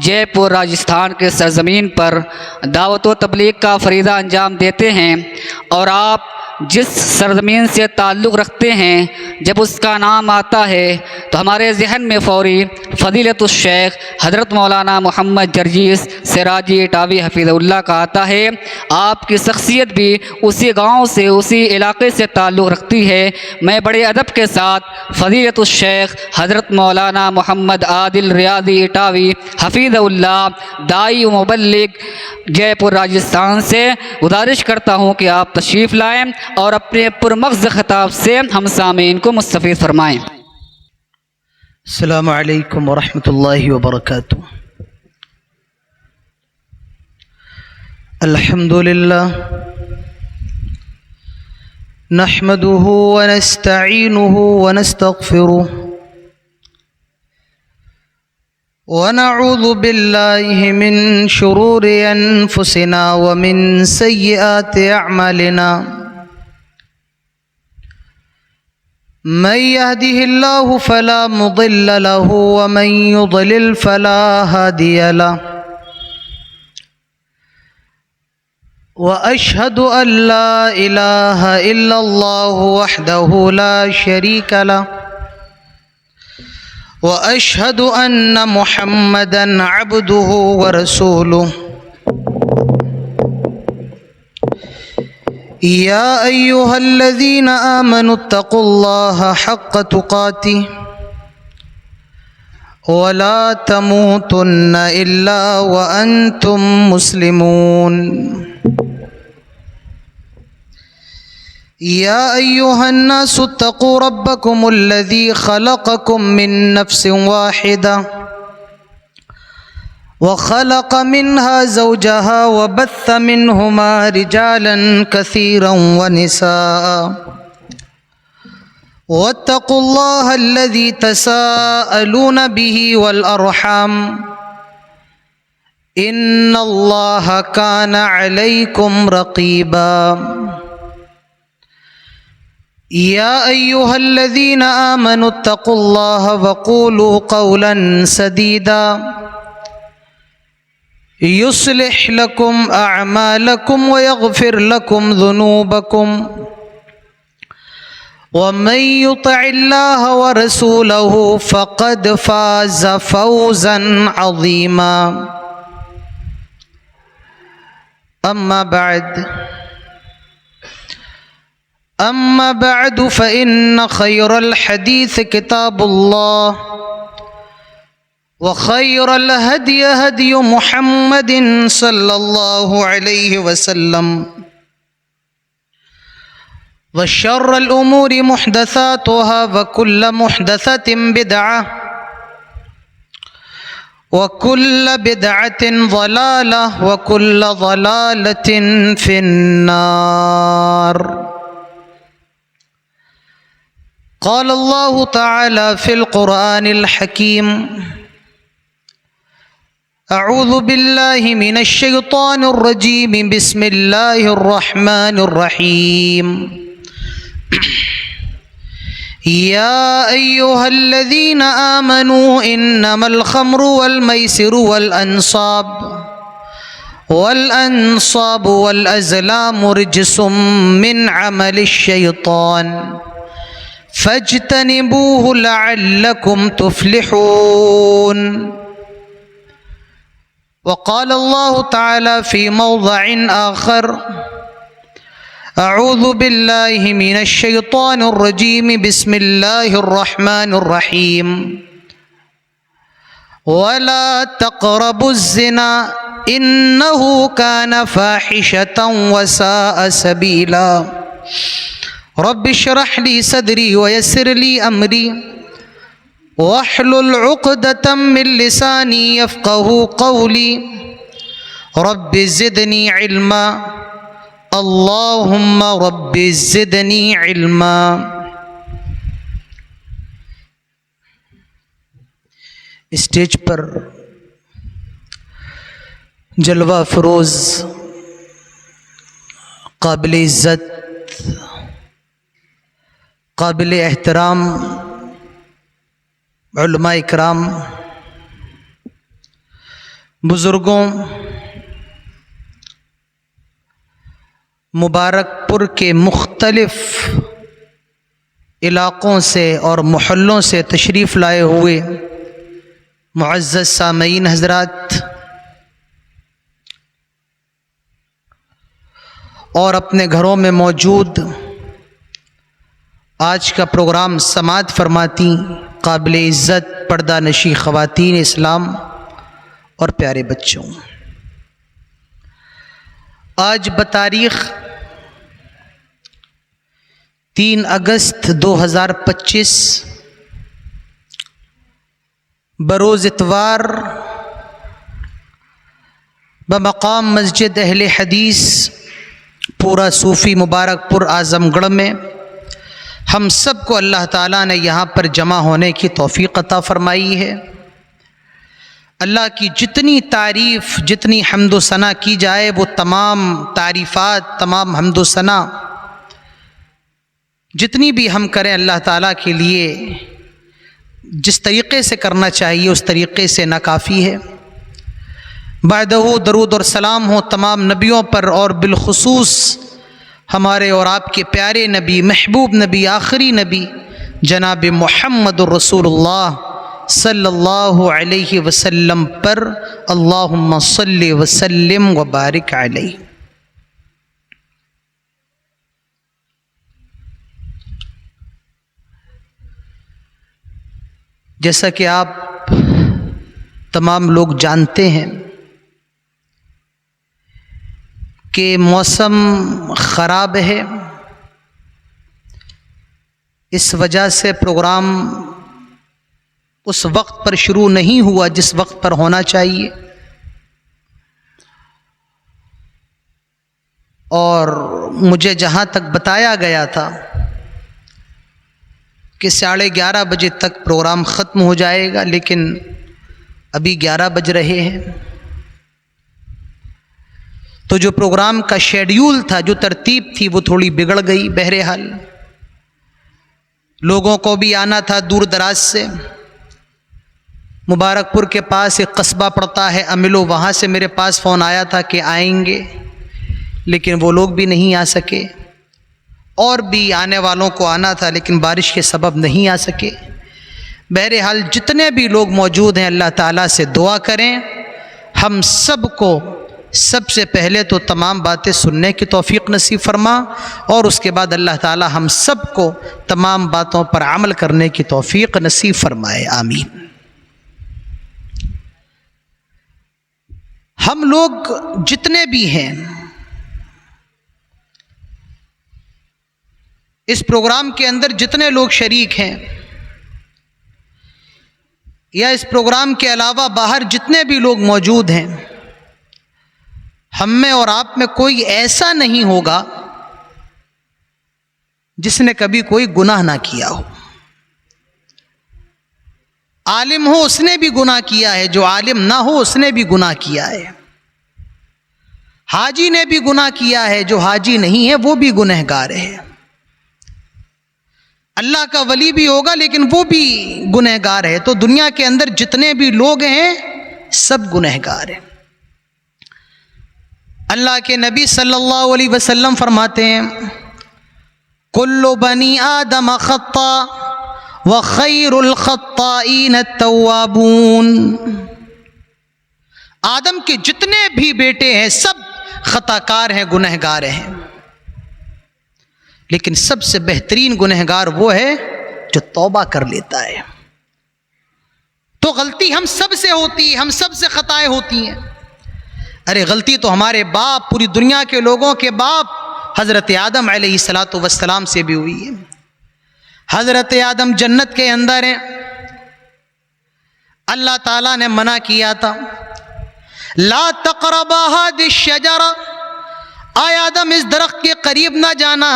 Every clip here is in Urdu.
جے پور راجستھان کے سرزمین پر دعوت و تبلیغ کا فریضہ انجام دیتے ہیں، اور آپ جس سرزمین سے تعلق رکھتے ہیں جب اس کا نام آتا ہے تو ہمارے ذہن میں فوری فضیلت الشیخ حضرت مولانا محمد جرجیس سراجی اٹاوی حفیظ اللہ کا آتا ہے۔ آپ کی شخصیت بھی اسی گاؤں سے، اسی علاقے سے تعلق رکھتی ہے۔ میں بڑے ادب کے ساتھ فضیلت الشیخ حضرت مولانا محمد عادل ریاضی اٹاوی حفیظ اللہ داعی و مبلغ جے پور راجستھان سے گزارش کرتا ہوں کہ آپ تشریف لائیں اور اپنے پرمغز خطاب سے ہم سامعین کو مستفید فرمائیں۔ السلام علیکم ورحمۃ اللہ وبرکاتہ۔ الحمد للہ نحمده ونستعینه ونستغفره ونعوذ باللہ من شرور انفسنا ومن سیئات اعمالنا، من يهده الله فلا مضل له ومن يضلل فلا هادي له، وأشهد أن لا إله إلا الله وحده لا شريك له، وأشهد أن محمدا عبده ورسوله، يا أيها الذين آمنوا اتقوا الله حق تقاته ولا تموتن إلا وأنتم مسلمون، يا أيها الناس اتقوا ربكم الذي خلقكم من نفس واحدة وخلق منها زوجها وبث منهما رجالا كثيرا ونساء، واتقوا الله الذي تساءلون به والأرحام إن الله كان عليكم رقيبا، يا أيها الذين آمنوا اتقوا الله وقولوا قولا سديدا يصلح لكم أعمالكم ويغفر لكم ذنوبكم، ومن يطع الله ورسوله فقد فاز فوزا عظيما، أما بعد فإن خير الحديث كتاب الله، وخير الهدي هدي محمد صلى الله عليه وسلم، وشر الأمور محدثاتها وكل محدثة بدعة وكل بدعة ضلالة وكل ضلالة في النار۔ قال الله تعالى في القرآن الحكيم: أعوذ بالله من الشيطان الرجيم، بسم الله الرحمن الرحيم، يا أيها الذين آمنوا إنما الخمر والميسر والأنصاب والأزلام رجس من عمل الشيطان فاجتنبوه لعلكم تفلحون۔ وقال الله تعالى في موضع آخر: أعوذ بالله من الشيطان الرجيم، بسم الله الرحمن الرحيم، ولا تقربوا الزنا إنه كان فاحشة وساء سبيلا، رب اشرح لي صدري ويسر لي أمري واحلل عقدة من لساني يفقه قولي، رب زدني علما، اللهم رب زدنی علما۔ اسٹیج پر جلوہ فروز، قابل عزت، قابل احترام علماء اکرام، بزرگوں، مبارک پور کے مختلف علاقوں سے اور محلوں سے تشریف لائے ہوئے معزز سامعین حضرات اور اپنے گھروں میں موجود آج کا پروگرام سماعت فرماتی قابل عزت پردہ نشی خواتین اسلام اور پیارے بچوں، آج بتاریخ 3 اگست 2025 بروز اتوار بمقام مسجد اہل حدیث پورا صوفی مبارک پور اعظم گڑھ میں ہم سب کو اللہ تعالیٰ نے یہاں پر جمع ہونے کی توفیق عطا فرمائی ہے۔ اللہ کی جتنی تعریف، جتنی حمد و ثنا کی جائے، وہ تمام تعریفات، تمام حمد و ثنا جتنی بھی ہم کریں اللہ تعالیٰ کے لیے جس طریقے سے کرنا چاہیے اس طریقے سے ناکافی ہے۔ بعدہ درود اور سلام ہو تمام نبیوں پر، اور بالخصوص ہمارے اور آپ کے پیارے نبی، محبوب نبی، آخری نبی جناب محمد الرسول اللہ صلی اللہ علیہ وسلم پر، اللہم صلی وسلم وبارک علیہ۔ جیسا کہ آپ تمام لوگ جانتے ہیں کہ موسم خراب ہے، اس وجہ سے پروگرام اس وقت پر شروع نہیں ہوا جس وقت پر ہونا چاہیے، اور مجھے جہاں تک بتایا گیا تھا کہ 11:30 بجے تک پروگرام ختم ہو جائے گا، لیکن ابھی 11 بج رہے ہیں۔ تو جو پروگرام کا شیڈیول تھا، جو ترتیب تھی، وہ تھوڑی بگڑ گئی۔ بہرحال لوگوں کو بھی آنا تھا دور دراز سے۔ مبارک پور کے پاس ایک قصبہ پڑتا ہے املو، وہاں سے میرے پاس فون آیا تھا کہ آئیں گے، لیکن وہ لوگ بھی نہیں آ سکے، اور بھی آنے والوں کو آنا تھا لیکن بارش کے سبب نہیں آ سکے۔ بہرحال جتنے بھی لوگ موجود ہیں اللہ تعالیٰ سے دعا کریں ہم سب کو سب سے پہلے تو تمام باتیں سننے کی توفیق نصیب فرما، اور اس کے بعد اللہ تعالیٰ ہم سب کو تمام باتوں پر عمل کرنے کی توفیق نصیب فرمائے، آمین۔ ہم لوگ جتنے بھی ہیں اس پروگرام کے اندر، جتنے لوگ شریک ہیں یا اس پروگرام کے علاوہ باہر جتنے بھی لوگ موجود ہیں، ہم میں اور آپ میں کوئی ایسا نہیں ہوگا جس نے کبھی کوئی گناہ نہ کیا ہو۔ عالم ہو اس نے بھی گناہ کیا ہے، جو عالم نہ ہو اس نے بھی گناہ کیا ہے، حاجی نے بھی گناہ کیا ہے، جو حاجی نہیں ہے وہ بھی گنہگار ہے، اللہ کا ولی بھی ہوگا لیکن وہ بھی گنہگار ہے۔ تو دنیا کے اندر جتنے بھی لوگ ہیں سب گنہگار ہیں۔ اللہ کے نبی صلی اللہ علیہ وسلم فرماتے ہیں کل بنی آدم خطاء وخیر الخطائین التوابون۔ آدم کے جتنے بھی بیٹے ہیں سب خطا کار ہیں، گنہگار ہیں، لیکن سب سے بہترین گنہگار وہ ہے جو توبہ کر لیتا ہے۔ تو غلطی ہم سب سے ہوتی ہے، ہم سب سے خطائیں ہوتی ہیں۔ ارے غلطی تو ہمارے باپ، پوری دنیا کے لوگوں کے باپ حضرت آدم علیہ السلام سے بھی ہوئی ہے۔ حضرت آدم جنت کے اندر ہیں، اللہ تعالیٰ نے منع کیا تھا لا تقربا هذه الشجرہ، اے آدم اس درخت کے قریب نہ جانا،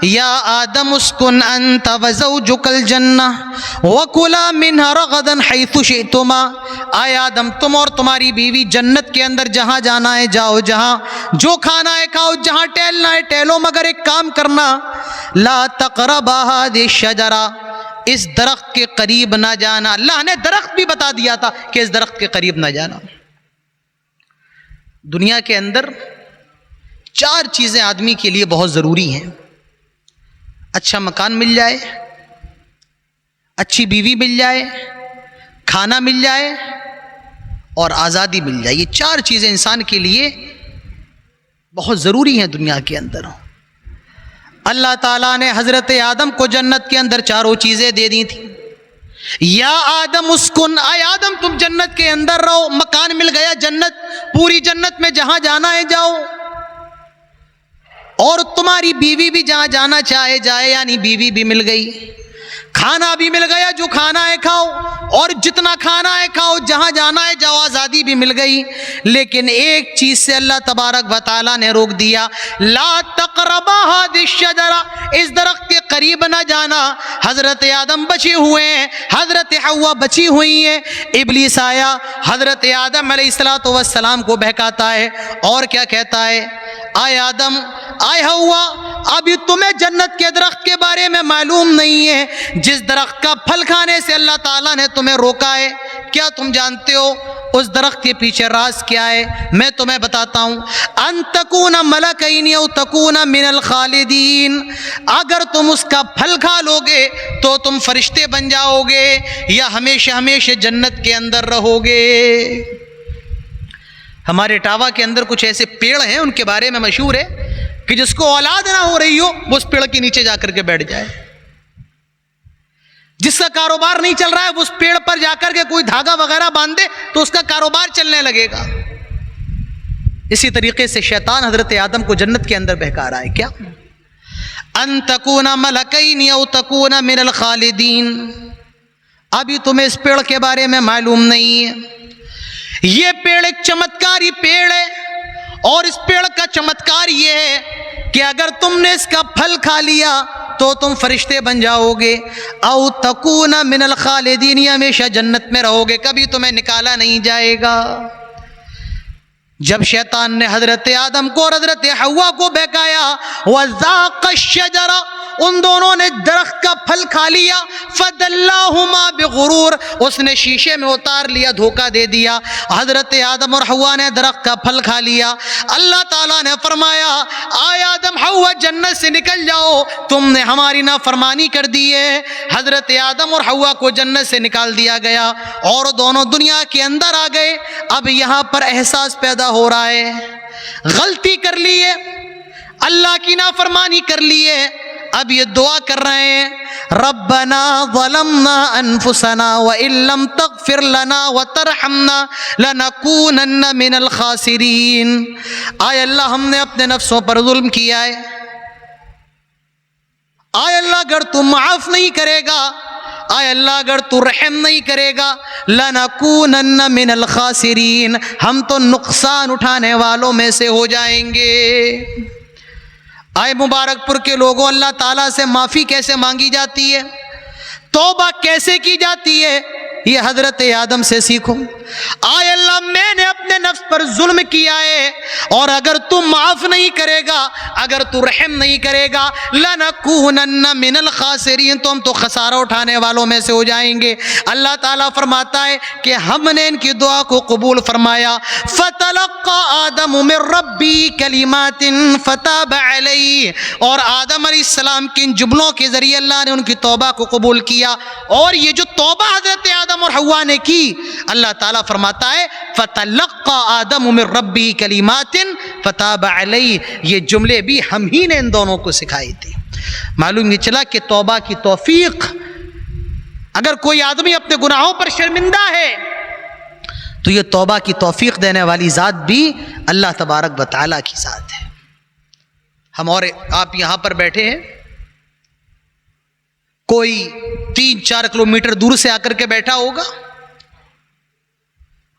یا آدم اسکن انت وزوجک الجنہ وکلا منها رغدا حیث شئتما، اے آدم تم اور تمہاری بیوی جنت کے اندر جہاں جانا ہے جاؤ، جہاں جو کھانا ہے کھاؤ، جہاں ٹہلنا ہے ٹہلو، مگر ایک کام کرنا لا تقربا هذه الشجرہ، اس درخت کے قریب نہ جانا۔ اللہ نے درخت بھی بتا دیا تھا کہ اس درخت کے قریب نہ جانا۔ دنیا کے اندر 4 چیزیں آدمی کے لیے بہت ضروری ہیں. اچھا مکان مل جائے, اچھی بیوی مل جائے, کھانا مل جائے اور آزادی مل جائے. یہ 4 چیزیں انسان کے لیے بہت ضروری ہیں دنیا کے اندر. اللہ تعالیٰ نے حضرت آدم کو جنت کے اندر 4 چیزیں دے دی تھیں. یا آدم اسکن, اے آدم تم جنت کے اندر رہو. مکان مل گیا جنت, پوری جنت میں جہاں جانا ہے جاؤ, اور تمہاری بیوی بھی جہاں جانا چاہے جائے, یعنی بیوی بھی مل گئی, کھانا بھی مل گیا, جو کھانا ہے کھاؤ, اور جتنا کھانا ہے کھاؤ, جہاں جانا ہے جاؤ, آزادی بھی مل گئی. لیکن ایک چیز سے اللہ تبارک و تعالیٰ نے روک دیا, لا تقربا هذه الشجرہ, اس درخت کے قریب نہ جانا. حضرت آدم بچے ہوئے ہیں, حضرت حوا بچی ہوئی ہیں. ابلیس آیا, حضرت آدم علیہ السلام کو بہکاتا ہے اور کیا کہتا ہے, اے آدم, اے حوا, ابھی تمہیں جنت کے درخت کے بارے میں معلوم نہیں ہے, جس درخت کا پھل کھانے سے اللہ تعالیٰ نے تمہیں روکا ہے. کیا تم جانتے ہو اس درخت کے پیچھے راز کیا ہے؟ میں تمہیں بتاتا ہوں. ان تکون ملکین او تکون من الخالدین, اگر تم اس کا پھل کھا لو گے تو تم فرشتے بن جاؤ گے, یا ہمیشہ ہمیشہ جنت کے اندر رہو گے. ہمارے اٹاوا کے اندر کچھ ایسے پیڑ ہیں, ان کے بارے میں مشہور ہے کہ جس کو اولاد نہ ہو رہی ہو وہ اس پیڑ کے نیچے جا کر کے بیٹھ جائے. جس کا کاروبار نہیں چل رہا ہے وہ اس پیڑ پر جا کر کے کوئی دھاگا وغیرہ باندھ دے تو اس کا کاروبار چلنے لگے گا. اسی طریقے سے شیطان حضرت آدم کو جنت کے اندر بہکا رہا ہے. کیا ان تکون ملکین او تکون من الخالدین, ابھی تمہیں اس پیڑ کے بارے میں معلوم نہیں ہے. یہ پیڑ ایک چمتکاری پیڑ ہے, اور اس پیڑ کا چمتکار یہ ہے کہ اگر تم نے اس کا پھل کھا لیا تو تم فرشتے بن جاؤ گے, او تکون من الخالدین, یا ہمیشہ جنت میں رہو گے, کبھی تمہیں نکالا نہیں جائے گا. جب شیطان نے حضرت آدم کو اور حضرت حوا کو بہکایا, وذاق الشجرہ, ان دونوں نے درخت کا پھل کھا لیا, فدلاہما بغرور, اس نے شیشے میں اتار لیا, دھوکہ دے دیا. حضرت آدم اور حوا نے درخت کا پھل کھا لیا. اللہ تعالیٰ نے فرمایا, آے آدم حوا جنت سے نکل جاؤ, تم نے ہماری نافرمانی کر دی ہے. حضرت آدم اور حوا کو جنت سے نکال دیا گیا اور دونوں دنیا کے اندر آ گئے. اب یہاں پر احساس پیدا ہو رہا ہے, غلطی کر لی ہے, اللہ کی نافرمانی کر لی ہے. اب یہ دعا کر رہے ہیں, ربنا ظلمنا انفسنا وان لم تغفر لنا وترحمنا لنکونن من الخاسرین. آئے اللہ ہم نے اپنے نفسوں پر ظلم کیا ہے, آئے اللہ اگر تو معاف نہیں کرے گا, آئے اللہ اگر تو رحم نہیں کرے گا, لنکونن من الخاسرین, ہم تو نقصان اٹھانے والوں میں سے ہو جائیں گے. آئے مبارک پور کے لوگوں, اللہ تعالیٰ سے معافی کیسے مانگی جاتی ہے, توبہ کیسے کی جاتی ہے, یہ حضرت آدم سے سیکھو. آئے اللہ میں نے اپنے نفس پر ظلم کیا ہے, اور اگر تو معاف نہیں کرے گا, اگر تو رحم نہیں کرے گا, لنکونن من الخاسرین, تو ہم تو خسارہ اٹھانے والوں میں سے ہو جائیں گے. اللہ تعالیٰ فرماتا ہے کہ ہم نے ان کی دعا کو قبول فرمایا. فتلقى آدم من ربی کلمات فتاب علیہ, اور آدم علیہ السلام کے ان جملوں کے ذریعے اللہ نے ان کی توبہ کو قبول کیا. اور یہ جو توبہ حضرت آدم اور حوا نے کی, اللہ تعالیٰ فرماتا ہے فتلقى آدم من ربی کلمات فتاب علیہ, یہ جملے بھی ہم ہی نے ان دونوں کو سکھائی تھی. معلوم یہ چلا کہ توبہ کی توفیق, اگر کوئی آدمی اپنے گناہوں پر شرمندہ ہے تو یہ توبہ کی توفیق دینے والی ذات بھی اللہ تبارک و تعالیٰ کی ذات ہے. ہم اور آپ یہاں پر بیٹھے ہیں, کوئی 3-4 کلومیٹر دور سے آ کر کے بیٹھا ہوگا,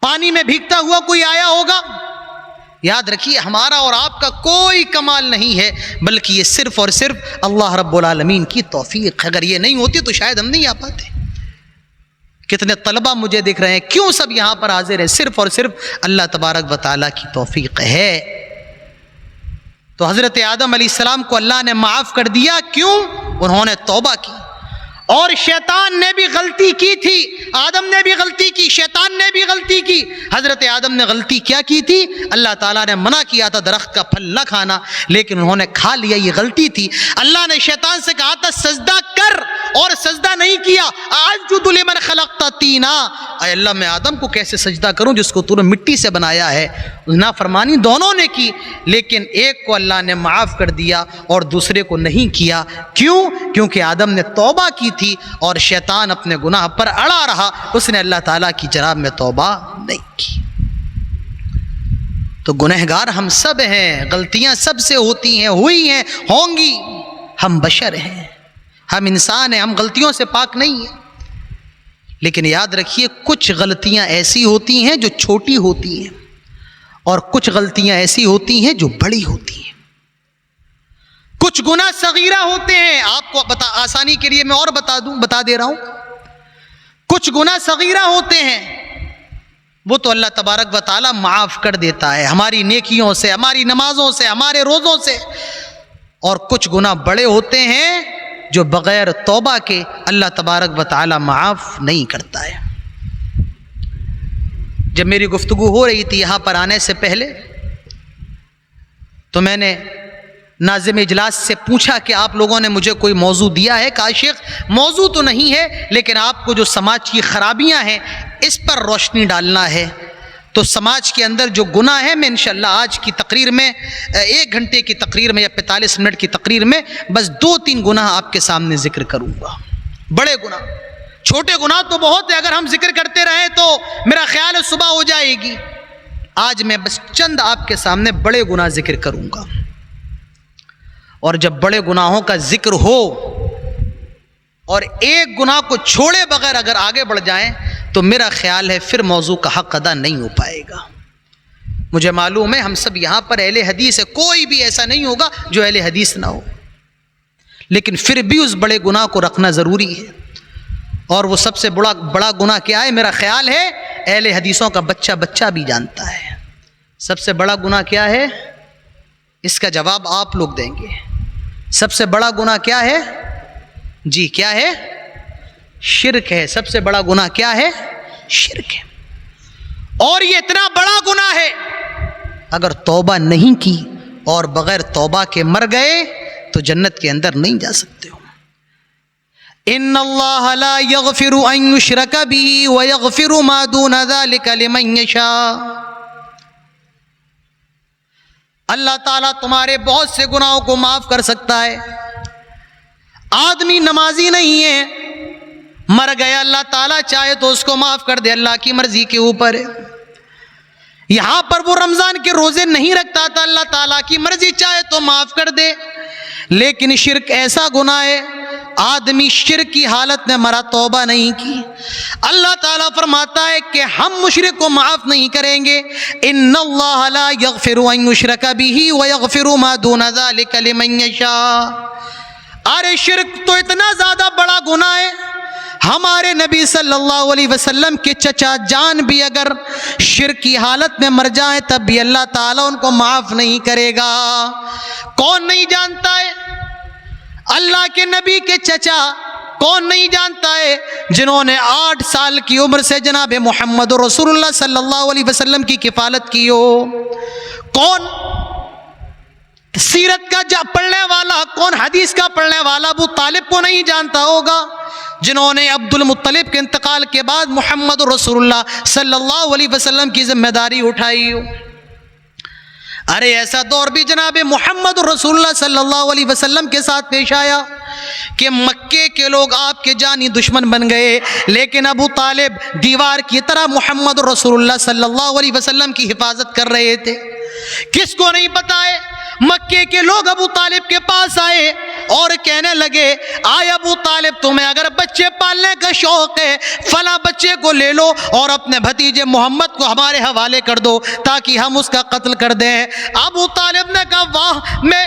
پانی میں بھیگتا ہوا کوئی آیا ہوگا. یاد رکھیے ہمارا اور آپ کا کوئی کمال نہیں ہے, بلکہ یہ صرف اور صرف اللہ رب العالمین کی توفیق. اگر یہ نہیں ہوتی تو شاید ہم نہیں آ پاتے. کتنے طلبہ مجھے دیکھ رہے ہیں, کیوں سب یہاں پر حاضر ہیں, صرف اور صرف اللہ تبارک و تعالیٰ کی توفیق ہے. تو حضرت آدم علیہ السلام کو اللہ نے معاف کر دیا, کیوں؟ انہوں نے توبہ کی. اور شیطان نے بھی غلطی کی تھی، آدم نے بھی غلطی کی، شیطان نے بھی غلطی کی۔ حضرت آدم نے غلطی کیا کی تھی؟ اللہ تعالیٰ نے منع کیا تھا درخت کا پھل نہ کھانا، لیکن انہوں نے کھا لیا، یہ غلطی تھی۔ اللہ نے شیطان سے کہا تھا سجدہ کر، اور سجدہ نہیں کیا۔ اسجد لمن خلقت طینا، اے اللہ میں آدم کو کیسے سجدہ کروں جس کو تو نے مٹی سے بنایا ہے؟ نافرمانی دونوں نے کی، لیکن ایک کو اللہ نے معاف کر دیا اور دوسرے کو نہیں کیا۔ کیوں؟ کیونکہ آدم نے توبہ کی تھی اور شیطان اپنے گناہ پر اڑا رہا، اس نے اللہ تعالیٰ کی جناب میں توبہ نہیں کی۔ تو گنہگار ہم سب ہیں، غلطیاں سب سے ہوتی ہیں، ہوئی ہیں، ہوں گی۔ ہم بشر ہیں، ہم انسان ہیں، ہم غلطیوں سے پاک نہیں ہیں۔ لیکن یاد رکھیے کچھ غلطیاں ایسی ہوتی ہیں جو چھوٹی ہوتی ہیں، اور کچھ غلطیاں ایسی ہوتی ہیں جو بڑی ہوتی ہیں۔ کچھ گناہ صغیرہ ہوتے ہیں، آپ کو آسانی کے لیے میں اور بتا دے رہا ہوں۔ کچھ گناہ صغیرہ ہوتے ہیں، وہ تو اللہ تبارک و تعالیٰ معاف کر دیتا ہے ہماری نیکیوں سے، ہماری نمازوں سے، ہمارے روزوں سے۔ اور کچھ گناہ بڑے ہوتے ہیں جو بغیر توبہ کے اللہ تبارک و تعالیٰ معاف نہیں کرتا ہے۔ جب میری گفتگو ہو رہی تھی یہاں پر آنے سے پہلے، تو میں نے ناظم اجلاس سے پوچھا کہ آپ لوگوں نے مجھے کوئی موضوع دیا ہے؟ کہا شیخ موضوع تو نہیں ہے، لیکن آپ کو جو سماج کی خرابیاں ہیں اس پر روشنی ڈالنا ہے۔ تو سماج کے اندر جو گناہ ہے، میں انشاءاللہ آج کی تقریر میں 1 گھنٹے کی تقریر میں یا 45 منٹ کی تقریر میں بس 2-3 گناہ آپ کے سامنے ذکر کروں گا۔ بڑے گناہ، چھوٹے گناہ تو بہت ہے، اگر ہم ذکر کرتے رہیں تو میرا خیال ہے صبح ہو جائے گی۔ آج میں بس چند آپ کے سامنے بڑے گناہ ذکر کروں گا، اور جب بڑے گناہوں کا ذکر ہو اور ایک گناہ کو چھوڑے بغیر اگر آگے بڑھ جائیں تو میرا خیال ہے پھر موضوع کا حق ادا نہیں ہو پائے گا۔ مجھے معلوم ہے ہم سب یہاں پر اہل حدیث ہے، کوئی بھی ایسا نہیں ہوگا جو اہل حدیث نہ ہو، لیکن پھر بھی اس بڑے گناہ کو رکھنا ضروری ہے۔ اور وہ سب سے بڑا گناہ کیا ہے؟ میرا خیال ہے اہل حدیثوں کا بچہ بھی جانتا ہے۔ سب سے بڑا گناہ کیا ہے؟ اس کا جواب آپ لوگ دیں گے۔ سب سے بڑا گناہ کیا ہے؟ جی کیا ہے؟ شرک ہے۔ سب سے بڑا گناہ کیا ہے؟ شرک ہے۔ اور یہ اتنا بڑا گناہ ہے، اگر توبہ نہیں کی اور بغیر توبہ کے مر گئے تو جنت کے اندر نہیں جا سکتے ہو۔ ان اللہ لا یغفر ان یشرک بہ ویغفر ما دون ذلک لمن یشاء۔ اللہ تعالیٰ تمہارے بہت سے گناہوں کو معاف کر سکتا ہے۔ آدمی نمازی نہیں ہے، مر گیا، اللہ تعالیٰ چاہے تو اس کو معاف کر دے، اللہ کی مرضی کے اوپر ہے۔ یہاں پر وہ رمضان کے روزے نہیں رکھتا تھا، اللہ تعالیٰ کی مرضی چاہے تو معاف کر دے۔ لیکن شرک ایسا گناہ ہے، آدمی شرک کی حالت میں مرا، توبہ نہیں کی، اللہ تعالیٰ فرماتا ہے کہ ہم مشرک کو معاف نہیں کریں گے۔ ان اللہ لا یغفر ان یشرک بہ ویغفر ما دون ذلک لمن یشاء۔ ارے شرک تو اتنا زیادہ بڑا گناہ ہے، ہمارے نبی صلی اللہ علیہ وسلم کے چچا جان بھی اگر شرک کی حالت میں مر جائیں تب بھی اللہ تعالیٰ ان کو معاف نہیں کرے گا۔ کون نہیں جانتا ہے؟ اللہ کے نبی کے چچا کون نہیں جانتا ہے جنہوں نے 8 سال کی عمر سے جناب محمد رسول اللہ صلی اللہ علیہ وسلم کی کفالت کی ہو؟ کون سیرت کا پڑھنے والا، کون حدیث کا پڑھنے والا ابو طالب کو نہیں جانتا ہوگا جنہوں نے عبد المطلب کے انتقال کے بعد محمد رسول اللہ صلی اللہ علیہ وسلم کی ذمہ داری اٹھائی ہو؟ ارے ایسا دور بھی جناب محمد رسول اللہ صلی اللہ علیہ وسلم کے ساتھ پیش آیا کہ مکے کے لوگ آپ کے جانی دشمن بن گئے، لیکن ابو طالب دیوار کی طرح محمد رسول اللہ صلی اللہ علیہ وسلم کی حفاظت کر رہے تھے۔ کس کو نہیں پتا ہے؟ مکے کے لوگ ابو طالب کے پاس آئے اور کہنے لگے، آئے ابو طالب تمہیں اگر بچے پالنے کا شوق ہے فلاں بچے کو لے لو اور اپنے بھتیجے محمد کو ہمارے حوالے کر دو تاکہ ہم اس کا قتل کر دیں۔ ابو طالب نے کہا واہ، میں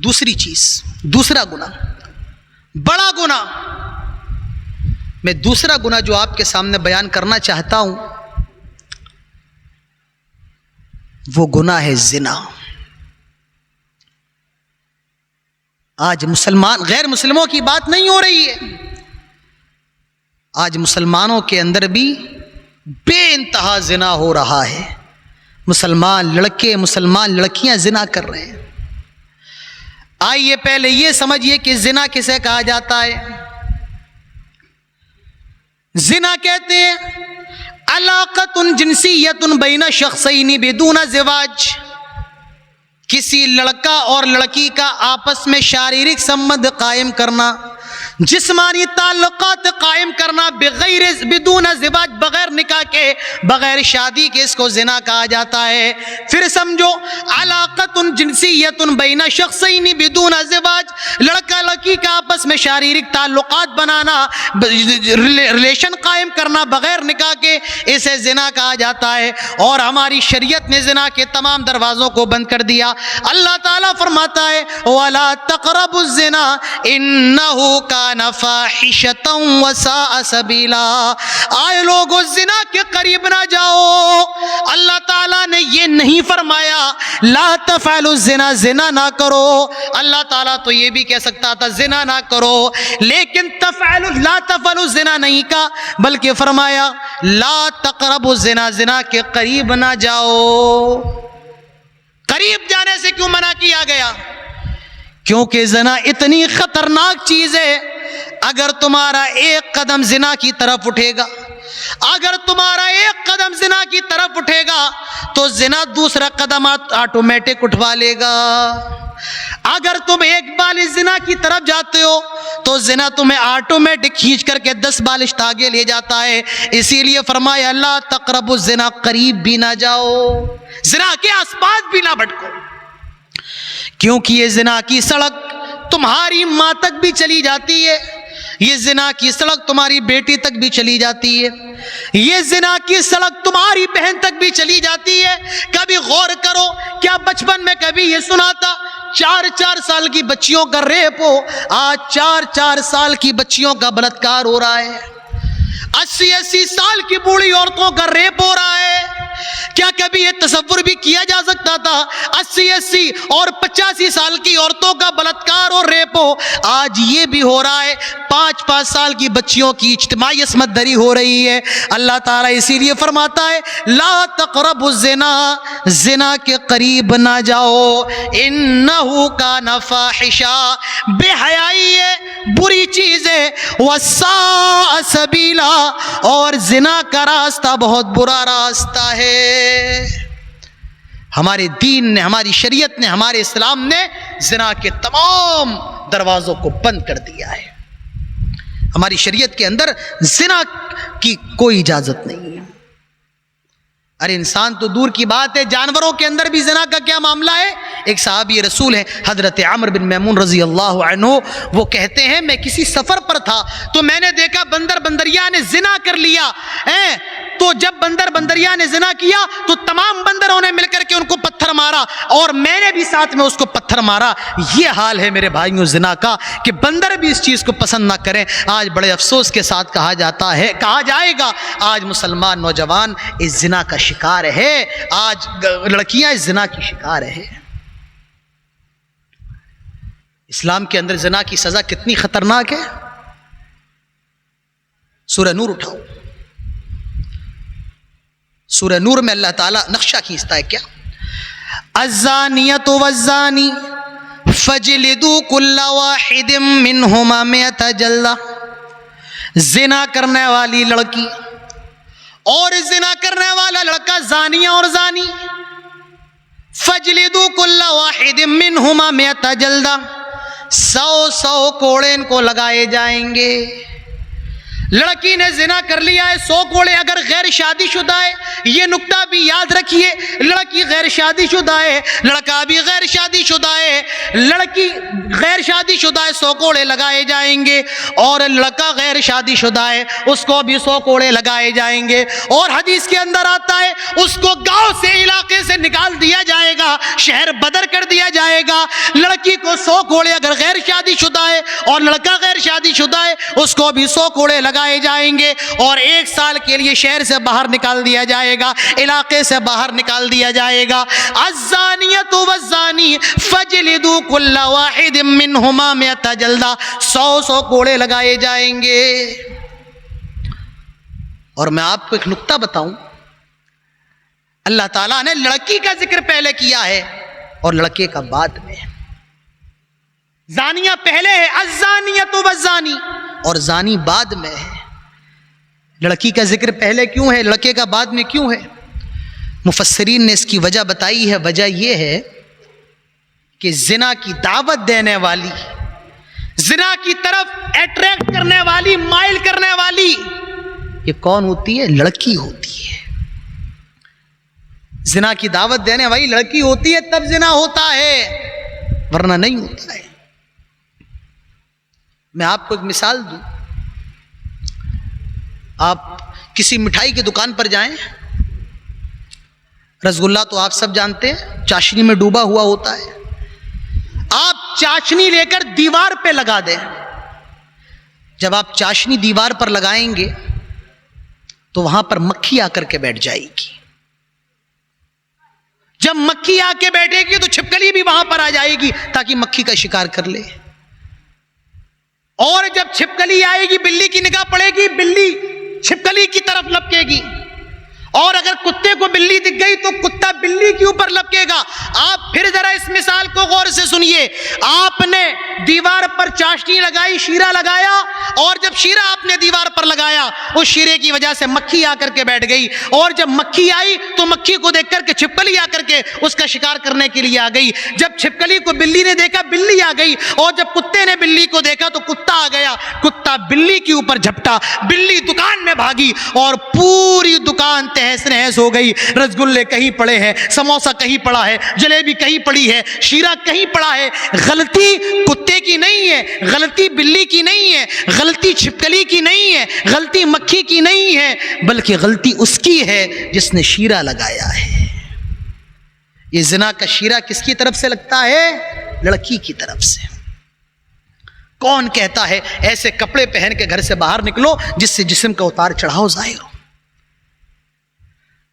دوسری چیز، دوسرا گناہ، بڑا گناہ، میں دوسرا گناہ جو آپ کے سامنے بیان کرنا چاہتا ہوں وہ گناہ ہے زنا۔ آج مسلمان، غیر مسلموں کی بات نہیں ہو رہی ہے، آج مسلمانوں کے اندر بھی بے انتہا زنا ہو رہا ہے۔ مسلمان لڑکے، مسلمان لڑکیاں زنا کر رہے ہیں۔ آئیے پہلے یہ سمجھیے کہ زنا کسے کہا جاتا ہے۔ زنا کہتے ہیں علاقۃ جنسیۃ بین شخصین بدون زواج، کسی لڑکا اور لڑکی کا آپس میں شاریرک سمبند قائم کرنا، جسمانی تعلقات قائم کرنا، بغیر بدون زواج، بغیر نکاح کے، بغیر شادی کے، اس کو زنا کہا جاتا ہے۔ پھر سمجھو علاقۃ جنسیۃ بین شخصین بدون زواج، لڑکا لڑکی کا آپس میں شاریرک تعلقات بنانا، ریلیشن قائم کرنا بغیر نکاح کے، اسے زنا کہا جاتا ہے۔ اور ہماری شریعت نے زنا کے تمام دروازوں کو بند کر دیا۔ اللہ تعالیٰ فرماتا ہے وَلَا تَقْرَبُوا الزِّنَا إِنَّهُ كَانَ فَاحِشَةً وَسَاءَ سَبِيلًا، آئے لوگو زنا کے قریب نہ جاؤ۔ اللہ تعالیٰ نے یہ نہیں فرمایا لا تفعلوا الزنا، زنا نہ کرو۔ اللہ تعالیٰ تو یہ بھی کہہ سکتا تھا زنا نہ کرو، لیکن لا تفعلوا الزنا نہیں کہا، بلکہ فرمایا لا تقربوا الزنا، زنا کے قریب نہ جاؤ۔ قریب جانے سے کیوں منع کیا گیا؟ کیونکہ زنا اتنی خطرناک چیز ہے، اگر تمہارا ایک قدم زنا کی طرف اٹھے گا، اگر تمہارا ایک قدم زنا کی طرف اٹھے گا تو زنا دوسرا قدم آٹومیٹک اٹھوا لے گا۔ اگر تم ایک بالش زنا کی طرف جاتے ہو تو زنا تمہیں آٹومیٹک کھینچ کر کے 10 بالش آگے لے جاتا ہے۔ اسی لیے فرمایا لا تقربوا الزنا، قریب بھی نہ جاؤ، زنا کے آس پاس بھی نہ بھٹکو، کیونکہ یہ زنا کی سڑک تمہاری ماں تک بھی چلی جاتی ہے، یہ زنا کی سڑک تمہاری بیٹی تک بھی چلی جاتی ہے، یہ زنا کی سڑک تمہاری بہن تک بھی چلی جاتی ہے۔ کبھی غور کرو، کیا بچپن میں کبھی یہ سنا تھا 4 سال کی بچیوں کا ریپ ہو؟ آج 4 سال کی بچیوں کا بلاత్కాر ہو رہا ہے، 80 سال کی بوڑھی عورتوں کا ریپ ہو رہا ہے۔ کیا کبھی یہ تصور بھی کیا جا سکتا تھا 80 اور 85 سال کی عورتوں کا بلاత్కాر اور ریپ ہو؟ آج یہ بھی ہو رہا ہے، 5 سال کی بچیوں کی اجتماعی عصمت دری ہو رہی ہے۔ اللہ تعالیٰ اسی لیے فرماتا ہے لا تقربوا الزنا، زنا کے قریب نہ جاؤ، انہو کان فاحشہ، بے حیائی ہے، بری چیز ہے، وساء سبیلا، اور زنا کا راستہ بہت برا راستہ ہے۔ ہمارے دین نے، ہماری شریعت نے، ہمارے اسلام نے زنا کے تمام دروازوں کو بند کر دیا ہے۔ ہماری شریعت کے اندر زنا کی کوئی اجازت نہیں ہے۔ ارے انسان تو دور کی بات ہے، جانوروں کے اندر بھی زنا کا کیا معاملہ ہے؟ ایک صحابی رسول ہیں حضرت عمرو بن میمون رضی اللہ عنہ، وہ کہتے ہیں میں کسی سفر پر تھا تو میں نے دیکھا بندریا نے زنا کر لیا، تو جب بندریا نے زنا کیا تو تمام بندروں نے مل کر کے ان کو پتھر مارا، اور میں نے بھی ساتھ میں اس کو پتھر مارا۔ یہ حال ہے میرے بھائیوں زنا کا، کہ بندر بھی اس چیز کو پسند نہ کریں۔ آج بڑے افسوس کے ساتھ کہا جائے گا آج مسلمان نوجوان اس زنا کا شکار ہے، آج لڑکیاں اس زنا کی شکار ہے۔ اسلام کے اندر زنا کی سزا کتنی خطرناک ہے۔ سورہ نور اٹھاؤ، سورہ نور میں اللہ تعالیٰ نقشہ کھینچتا ہے کیا؟ الزانیۃ والزانی فجلدوا کل واحد منہما 100 جلدہ، زنا کرنے والی لڑکی اور زنا کرنے والا لڑکا، زانیہ اور زانی، فجلدوا کل واحد منہما 100 جلدہ، 100 کوڑے ان کو لگائے جائیں گے۔ لڑکی نے زنا کر لیا ہے، 100 کوڑے۔ اگر غیر شادی شدہ ہے، یہ نکتہ بھی یاد رکھیے، لڑکی غیر شادی شدہ ہے، لڑکا بھی غیر شادی شدہ ہے، لڑکی غیر شادی شدہ ہے 100 کوڑے لگائے جائیں گے، اور لڑکا غیر شادی شدہ ہے اس کو بھی 100 کوڑے لگائے جائیں گے۔ اور حدیث کے اندر آتا ہے اس کو گاؤں سے، علاقے سے نکال دیا جائے گا، گا، شہر بدر کر دیا جائے گا. لڑکی کو 100 کوڑے اگر غیر شادی شدہ ہے اور لڑکا غیر شادی شدہ ہے اس کو بھی 100 کوڑے لگائے جائیں گے اور 1 سال کے لیے شہر سے باہر نکال دیا جائے گا، علاقے سے باہر نکال دیا جائے گا. الزانیۃ والزانی فجلدوا کل واحد منہما 100 جلدہ، 100 کوڑے لگائے جائیں گے. اور میں آپ کو ایک نکتہ بتاؤں، اللہ تعالیٰ نے لڑکی کا ذکر پہلے کیا ہے اور لڑکے کا بعد میں. زانیہ پہلے ہے الزانیۃ والزانی اور زانی بعد میں ہے. لڑکی کا ذکر پہلے کیوں ہے، لڑکے کا بعد میں کیوں ہے؟ مفسرین نے اس کی وجہ بتائی ہے. وجہ یہ ہے کہ زنا کی دعوت دینے والی، زنا کی طرف اٹریکٹ کرنے والی، مائل کرنے والی یہ کون ہوتی ہے؟ لڑکی ہوتی ہے. زنا کی دعوت دینے والی لڑکی ہوتی ہے تب زنا ہوتا ہے، ورنہ نہیں ہوتا ہے. میں آپ کو ایک مثال دوں. آپ کسی مٹھائی کی دکان پر جائیں، رسگلہ تو آپ سب جانتے ہیں چاشنی میں ڈوبا ہوا ہوتا ہے. آپ چاشنی لے کر دیوار پہ لگا دیں. جب آپ چاشنی دیوار پر لگائیں گے تو وہاں پر مکھی آ کر کے بیٹھ جائے گی. جب مکھی آ کے بیٹھے گی تو چھپکلی بھی وہاں پر آ جائے گی تاکہ مکھی کا شکار کر لے. اور جب چھپکلی آئے گی، بلی کی نگاہ پڑے گی، بلی چھپکلی کی طرف لپکے گی. اور اگر کتے کو بلی دکھ گئی تو کتا بلی کے اوپر لپکے گا. آپ پھر ذرا اس مثال کو غور سے سنیے. آپ نے دیوار پر چاشنی لگائی، شیرہ لگایا، اور جب شیرہ آپ نے دیوار پر لگایا اس شیرے کی وجہ سے مکھی آ کر کے بیٹھ گئی. اور جب مکھی آئی تو مکھی کو دیکھ کر کے چھپکلی آ کر کے اس کا شکار کرنے کے لیے آ گئی. جب چھپکلی کو بلی نے دیکھا بلی آ گئی، اور جب کتے نے بلی کو دیکھا تو کتا آ گیا. کتا بلی کے اوپر جھپٹا، بلی دکان میں بھاگی اور پوری دکان تہس نہس ہو گئی. رسگلے کہیں پڑے ہیں، سموسہ کہیں پڑا ہے، جلیبی کہیں پڑی ہے، شیرہ کہیں پڑا ہے. غلطی کتے کی نہیں ہے، غلطی بلی کی نہیں ہے، غلطی چھپکلی کی نہیں ہے، غلطی مکھی کی نہیں ہے، بلکہ غلطی اس کی ہے جس نے شیرہ لگایا ہے. یہ زنا کا شیرہ کس کی طرف سے لگتا ہے؟ لڑکی کی طرف سے. کون کہتا ہے ایسے کپڑے پہن کے گھر سے باہر نکلو جس سے جسم کا اتار چڑھاؤ ظاہر ہو؟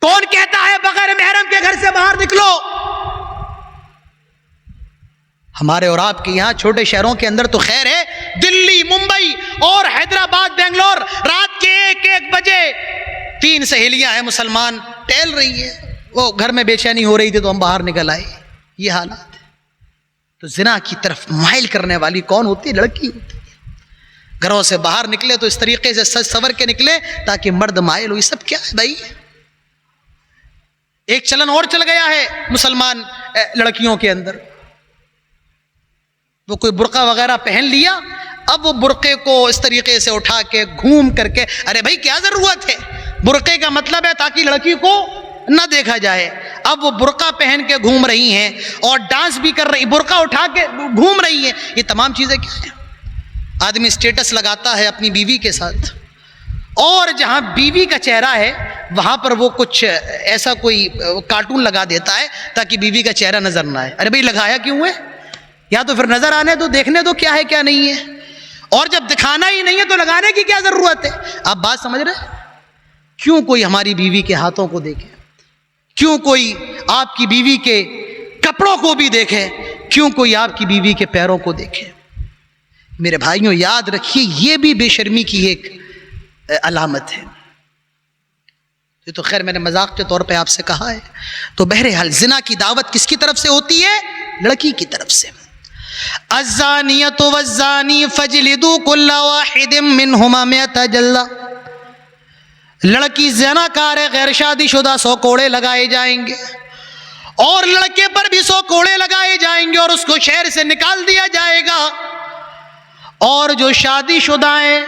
کون کہتا ہے بغیر محرم کے گھر سے باہر نکلو؟ ہمارے اور آپ کے یہاں چھوٹے شہروں کے اندر تو خیر ہے، دلی، ممبئی اور حیدرآباد، بنگلور، رات کے 1 بجے 3 سہیلیاں ہیں مسلمان ٹہل رہی ہے. وہ گھر میں بے چینی ہو رہی تھی تو ہم باہر نکل آئے. یہ حالات ہے. تو زنا کی طرف مائل کرنے والی کون ہوتی ہے؟ لڑکی ہوتی ہے. گھروں سے باہر نکلے تو اس طریقے سے سج سور کے نکلے تاکہ مرد مائل ہو. یہ سب کیا ہے بھائی؟ ایک چلن اور چل گیا ہے مسلمان لڑکیوں کے اندر. وہ کوئی برقع وغیرہ پہن لیا، اب وہ برقعے کو اس طریقے سے اٹھا کے گھوم کر کے، ارے بھائی کیا ضرورت ہے؟ برقعے کا مطلب ہے تاکہ لڑکی کو نہ دیکھا جائے. اب وہ برقع پہن کے گھوم رہی ہیں اور ڈانس بھی کر رہی، برقع اٹھا کے گھوم رہی ہیں. یہ تمام چیزیں کیا ہیں؟ آدمی اسٹیٹس لگاتا ہے اپنی بیوی کے ساتھ، اور جہاں بیوی کا چہرہ ہے وہاں پر وہ کچھ ایسا کوئی کارٹون لگا دیتا ہے تاکہ بیوی کا چہرہ نظر نہ آئے. ارے بھائی لگایا کیوں ہے؟ یا تو پھر نظر آنے دو، دیکھنے دو کیا ہے کیا نہیں ہے. اور جب دکھانا ہی نہیں ہے تو لگانے کی کیا ضرورت ہے؟ آپ بات سمجھ رہے ہیں؟ کیوں کوئی ہماری بیوی کے ہاتھوں کو دیکھے؟ کیوں کوئی آپ کی بیوی کے کپڑوں کو بھی دیکھے؟ کیوں کوئی آپ کی بیوی کے پیروں کو دیکھے؟ میرے بھائیوں یاد رکھیے یہ بھی بے شرمی کی ایک علامت ہے. یہ تو خیر میں نے مذاق کے طور پہ آپ سے کہا ہے. تو بہرحال زنا کی دعوت کس کی طرف سے ہوتی ہے؟ لڑکی کی طرف سے. الزانیۃ والزانی فجلدوا کل واحد منہما 100 جلدہ. لڑکی زنا کار ہے، غیر شادی شدہ، 100 کوڑے لگائے جائیں گے، اور لڑکے پر بھی 100 کوڑے لگائے جائیں گے اور اس کو شہر سے نکال دیا جائے گا. اور جو شادی شدہ ہیں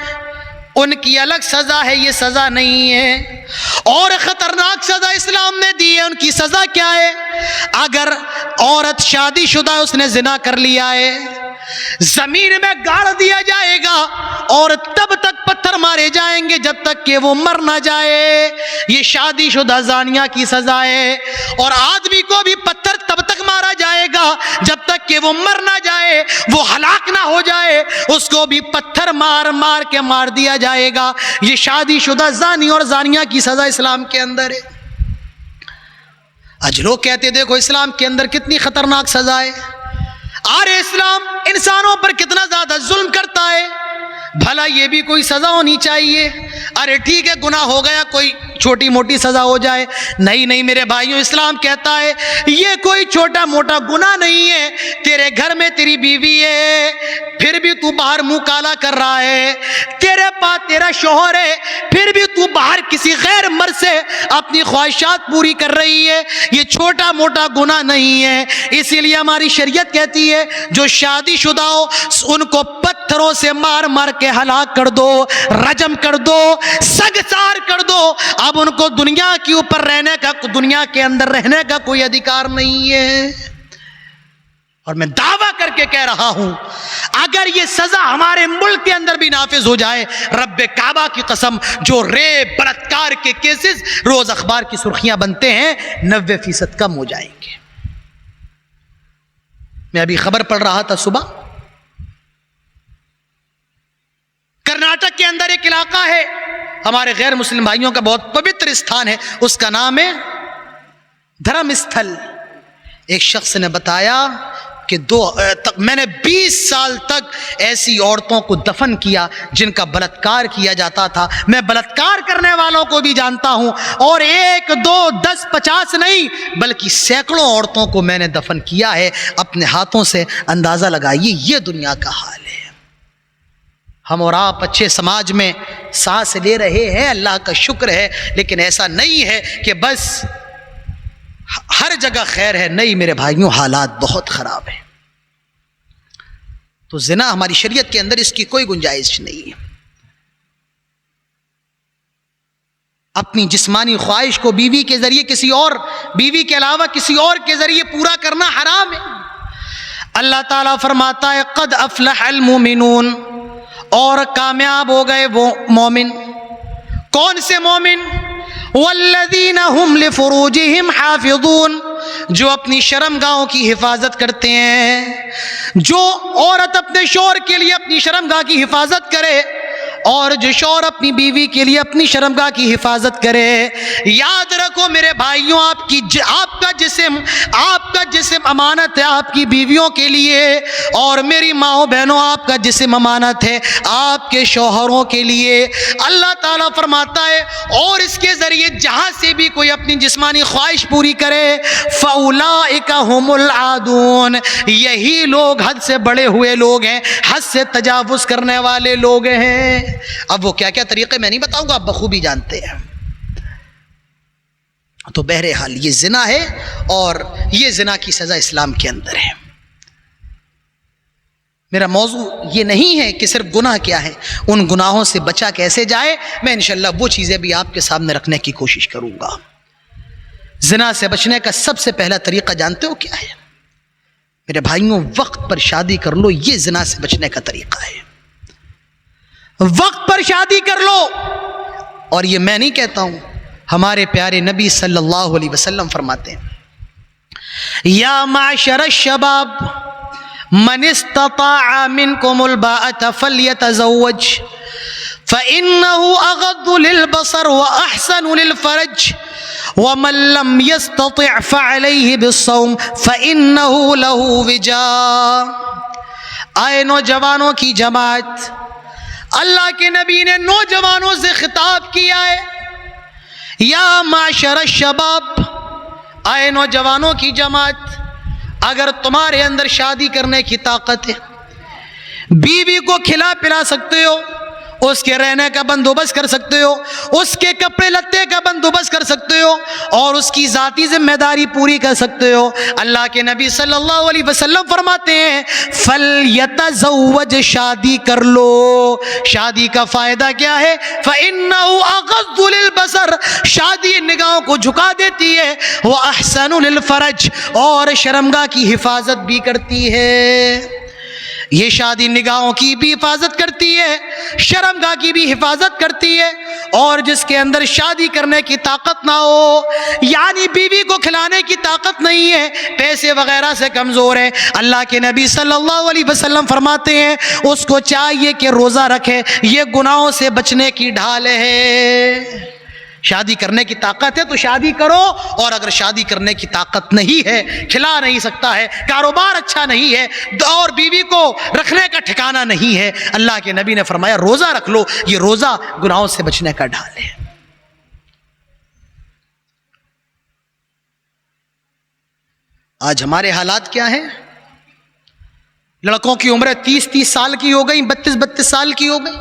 ان کی الگ سزا ہے، یہ سزا نہیں ہے. اور خطرناک سزا اسلام نے دی ہے. ان کی سزا کیا ہے؟ اگر عورت شادی شدہ ہے، اس نے زنا کر لیا ہے، زمین میں گاڑ دیا جائے گا اور تب تک پتھر مارے جائیں گے جب تک کہ وہ مر نہ جائے. یہ شادی شدہ زانیہ کی سزا ہے. اور آدمی کو بھی پتھر تب تک وہ مر نہ جائے، وہ ہلاک نہ ہو جائے، اس کو بھی پتھر مار مار کے مار دیا جائے گا۔ یہ شادی شدہ زانی اور زانیہ کی سزا اسلام کے اندر ہے۔ آج لوگ کہتے دیکھو اسلام کے اندر کتنی خطرناک سزا ہے، آرے اسلام انسانوں پر کتنا زیادہ ظلم کرتا ہے، بھلا یہ بھی کوئی سزا ہونی چاہیے۔ ارے ٹھیک ہے گناہ ہو گیا، کوئی چھوٹی موٹی سزا ہو جائے، نہیں میرے بھائیوں، اسلام کہتا ہے یہ کوئی چھوٹا موٹا گناہ نہیں ہے۔ تیرے گھر میں تیری بیوی ہے، پھر بھی تو باہر منہ کالا کر رہا ہے، تیرے پاس تیرا شوہر ہے، پھر بھی تو باہر کسی غیر مرد سے اپنی خواہشات پوری کر رہی ہے، یہ چھوٹا موٹا گناہ نہیں ہے۔ اسی لیے ہماری شریعت کہتی ہے جو شادی شدہ ہو ان کو پتھروں سے مار مار کے ہلاک کر دو، رجم کر دو، سنگسار کر دو۔ اب ان کو دنیا کے اوپر رہنے کا، دنیا کے اندر رہنے کا کوئی ادھیکار نہیں ہے۔ اور میں دعویٰ کر کے کہہ رہا ہوں اگر یہ سزا ہمارے ملک کے اندر بھی نافذ ہو جائے، رب کعبہ کی قسم، جو ریپ بلاತ್ಕಾರ کے کیسز روز اخبار کی سرخیاں بنتے ہیں 90% کم ہو جائیں گے۔ میں ابھی خبر پڑھ رہا تھا صبح، کرناٹک کے اندر ایک علاقہ ہے، ہمارے غیر مسلم بھائیوں کا بہت پوتر استھان ہے، اس کا نام ہے دھرم استھل۔ ایک شخص نے بتایا کہ میں نے 20 سال تک ایسی عورتوں کو دفن کیا جن کا بلاತ್ಕಾರ کیا جاتا تھا۔ میں بلاತ್ಕಾರ کرنے والوں کو بھی جانتا ہوں، اور 1 2 10 50 نہیں بلکہ سینکڑوں عورتوں کو میں نے دفن کیا ہے اپنے ہاتھوں سے۔ اندازہ لگائیے یہ دنیا کا حال ہے۔ ہم اور آپ اچھے سماج میں سانس لے رہے ہیں، اللہ کا شکر ہے، لیکن ایسا نہیں ہے کہ بس ہر جگہ خیر ہے، نہیں میرے بھائیوں، حالات بہت خراب ہیں۔ تو زنا ہماری شریعت کے اندر اس کی کوئی گنجائش نہیں ہے۔ اپنی جسمانی خواہش کو بیوی کے ذریعے بیوی کے علاوہ کسی اور کے ذریعے پورا کرنا حرام ہے۔ اللہ تعالیٰ فرماتا ہے قد افلح المومنون، اور کامیاب ہو گئے وہ مومن۔ کون سے مومن؟ والذین هم لفروجہم حافظون، جو اپنی شرمگاہوں کی حفاظت کرتے ہیں۔ جو عورت اپنے شوہر کے لیے اپنی شرمگاہ کی حفاظت کرے، اور جو شوہر اپنی بیوی کے لیے اپنی شرمگاہ کی حفاظت کرے، یاد رکھو میرے بھائیوں، آپ کا جسم امانت ہے آپ کی بیویوں کے لیے، اور میری ماؤں بہنوں آپ کا جسم امانت ہے آپ کے شوہروں کے لیے۔ اللہ تعالیٰ فرماتا ہے اور اس کے ذریعے جہاں سے بھی کوئی اپنی جسمانی خواہش پوری کرے فَأُولَئِكَ هُمُ الْعَادُونَ، یہی لوگ حد سے بڑے ہوئے لوگ ہیں، حد سے تجاوز کرنے والے لوگ ہیں۔ اب وہ کیا کیا طریقے میں نہیں بتاؤں گا، آپ بخوبی جانتے ہیں۔ تو بہرحال یہ زنا ہے، اور یہ زنا کی سزا اسلام کے اندر ہے۔ میرا موضوع یہ نہیں ہے کہ صرف گناہ کیا ہے، ان گناہوں سے بچا کیسے جائے، میں انشاءاللہ وہ چیزیں بھی آپ کے سامنے رکھنے کی کوشش کروں گا۔ زنا سے بچنے کا سب سے پہلا طریقہ جانتے ہو کیا ہے؟ میرے بھائیوں، وقت پر شادی کر لو، یہ زنا سے بچنے کا طریقہ ہے۔ وقت پر شادی کر لو، اور یہ میں نہیں کہتا ہوں، ہمارے پیارے نبی صلی اللہ علیہ وسلم فرماتے ہیں یا معشر الشباب من استطاع منکم الباءة فلیتزوج فإنه أغض للبصر وأحسن للفرج ومن لم يستطع فعليه بالصوم فإنه له وجاء۔ آئے نوجوانوں کی جماعت، اللہ کے نبی نے نوجوانوں سے خطاب کیا ہے، یا معشر الشباب، آئے نوجوانوں کی جماعت، اگر تمہارے اندر شادی کرنے کی طاقت ہے، بیوی کو کھلا پلا سکتے ہو، اس کے رہنے کا بندوبست کر سکتے ہو، اس کے کپڑے لتے کا بندوبست کر سکتے ہو، اور اس کی ذاتی ذمہ داری پوری کر سکتے ہو، اللہ کے نبی صلی اللہ علیہ وسلم فرماتے ہیں فَلْيَتَزَوَّجْ، شادی کر لو۔ شادی کا فائدہ کیا ہے؟ فَإِنَّهُ أَغَضُّ لِلْبَصَرِ، شادی نگاہوں کو جھکا دیتی ہے، وَأَحْسَنُ لِلْفَرَجِ، اور شرمگاہ کی حفاظت بھی کرتی ہے۔ یہ شادی نگاہوں کی بھی حفاظت کرتی ہے، شرمگاہ کی بھی حفاظت کرتی ہے، اور جس کے اندر شادی کرنے کی طاقت نہ ہو، یعنی بیوی کو کھلانے کی طاقت نہیں ہے، پیسے وغیرہ سے کمزور ہے، اللہ کے نبی صلی اللہ علیہ وسلم فرماتے ہیں اس کو چاہیے کہ روزہ رکھے، یہ گناہوں سے بچنے کی ڈھال ہے۔ شادی کرنے کی طاقت ہے تو شادی کرو، اور اگر شادی کرنے کی طاقت نہیں ہے، کھلا نہیں سکتا ہے، کاروبار اچھا نہیں ہے، اور بیوی کو رکھنے کا ٹھکانہ نہیں ہے، اللہ کے نبی نے فرمایا روزہ رکھ لو، یہ روزہ گناہوں سے بچنے کا ڈھال ہے۔ آج ہمارے حالات کیا ہیں؟ لڑکوں کی عمریں 30 سال کی ہو گئی، 32 سال کی ہو گئی،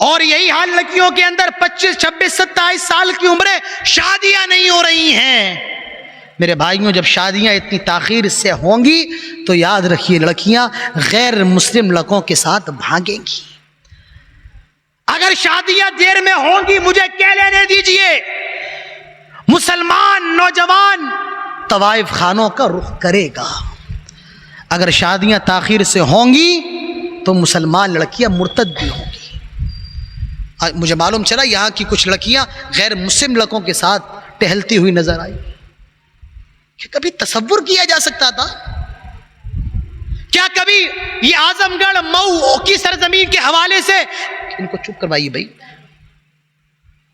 اور یہی حال لڑکیوں کے اندر 25 26 27 سال کی عمریں، شادیاں نہیں ہو رہی ہیں۔ میرے بھائیوں، جب شادیاں اتنی تاخیر سے ہوں گی تو یاد رکھیے لڑکیاں غیر مسلم لڑکوں کے ساتھ بھاگیں گی۔ اگر شادیاں دیر میں ہوں گی، مجھے کہہ لینے دیجئے، مسلمان نوجوان طوائف خانوں کا رخ کرے گا۔ اگر شادیاں تاخیر سے ہوں گی تو مسلمان لڑکیاں مرتد بھی ہوں گی۔ مجھے معلوم چلا یہاں کی کچھ لڑکیاں غیر مسلم لڑکوں کے ساتھ ٹہلتی ہوئی نظر آئی۔ کہ کبھی تصور کیا جا سکتا تھا؟ کیا کبھی یہ اعظم گڑھ مئو کی سرزمین کے حوالے سے، ان کو چپ کروائیے بھائی،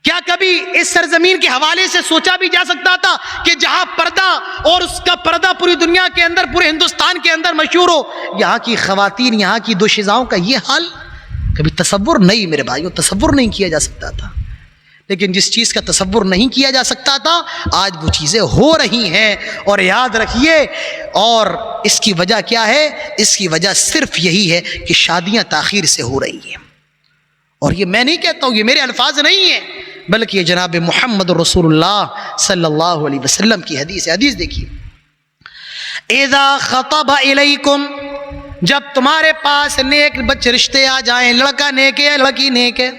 کیا کبھی اس سرزمین کے حوالے سے سوچا بھی جا سکتا تھا کہ جہاں پردہ، اور اس کا پردہ پوری دنیا کے اندر، پورے ہندوستان کے اندر مشہور ہو، یہاں کی خواتین، یہاں کی دوشیزاؤں کا یہ حال؟ کبھی تصور نہیں میرے بھائیوں، تصور نہیں کیا جا سکتا تھا۔ لیکن جس چیز کا تصور نہیں کیا جا سکتا تھا، آج وہ چیزیں ہو رہی ہیں، اور یاد رکھیے، اور اس کی وجہ کیا ہے؟ اس کی وجہ صرف یہی ہے کہ شادیاں تاخیر سے ہو رہی ہیں۔ اور یہ میں نہیں کہتا ہوں، یہ میرے الفاظ نہیں ہیں، بلکہ یہ جناب محمد رسول اللہ صلی اللہ علیہ وسلم کی حدیث ہے۔ حدیث دیکھیے، اذا خطب الیکم، جب تمہارے پاس نیک بچے رشتے آ جائیں، لڑکا نیک ہے، لڑکی نیک ہے،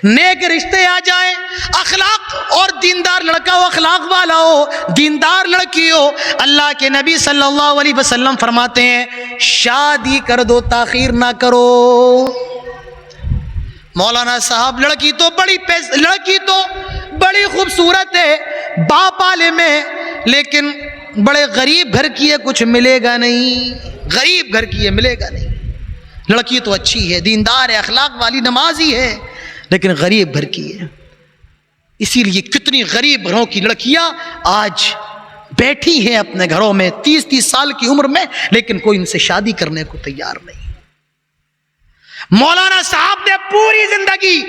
نیک رشتے آ جائیں، اخلاق اور دیندار لڑکا ہو، اخلاق والا ہو، دیندار لڑکی ہو، اللہ کے نبی صلی اللہ علیہ وسلم فرماتے ہیں شادی کر دو، تاخیر نہ کرو۔ مولانا صاحب لڑکی تو بڑی خوبصورت ہے، باپ عالم ہے، لیکن بڑے غریب گھر کی ہے، کچھ ملے گا نہیں، غریب گھر کی ہے، ملے گا نہیں۔ لڑکی تو اچھی ہے، دیندار ہے، اخلاق والی، نمازی ہے، لیکن غریب گھر کی ہے۔ اسی لیے کتنی غریب گھروں کی لڑکیاں آج بیٹھی ہیں اپنے گھروں میں 30 سال کی عمر میں، لیکن کوئی ان سے شادی کرنے کو تیار نہیں۔ مولانا صاحب نے پوری زندگی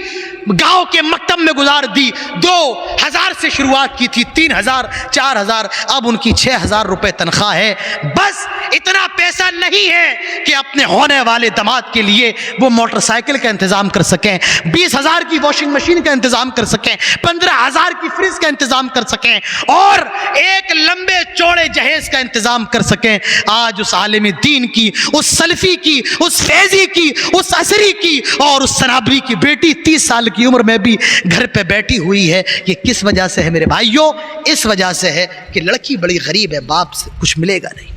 گاؤں کے مکتب میں گزار دی، 2000 سے شروعات کی تھی، 3000 4000، اب ان کی 6000 روپے تنخواہ ہے۔ بس اتنا پیسہ نہیں ہے کہ اپنے ہونے والے داماد کے لیے وہ موٹر سائیکل کا انتظام کر سکیں، 20000 کی واشنگ مشین کا انتظام کر سکیں، 15000 کی فریج کا انتظام کر سکیں، اور ایک لمبے چوڑے جہیز کا انتظام کر سکیں۔ آج اس عالم دین کی، اس سلفی کی، اس فیضی کی، اس عصری کی، اور اس سنابری کی بیٹی 30 سال کی عمر میں بھی گھر پہ بیٹھی ہوئی ہے۔ یہ کس وجہ سے ہے میرے بھائیوں؟ اس وجہ سے ہے کہ لڑکی بڑی غریب ہے، باپ سے کچھ ملے گا نہیں۔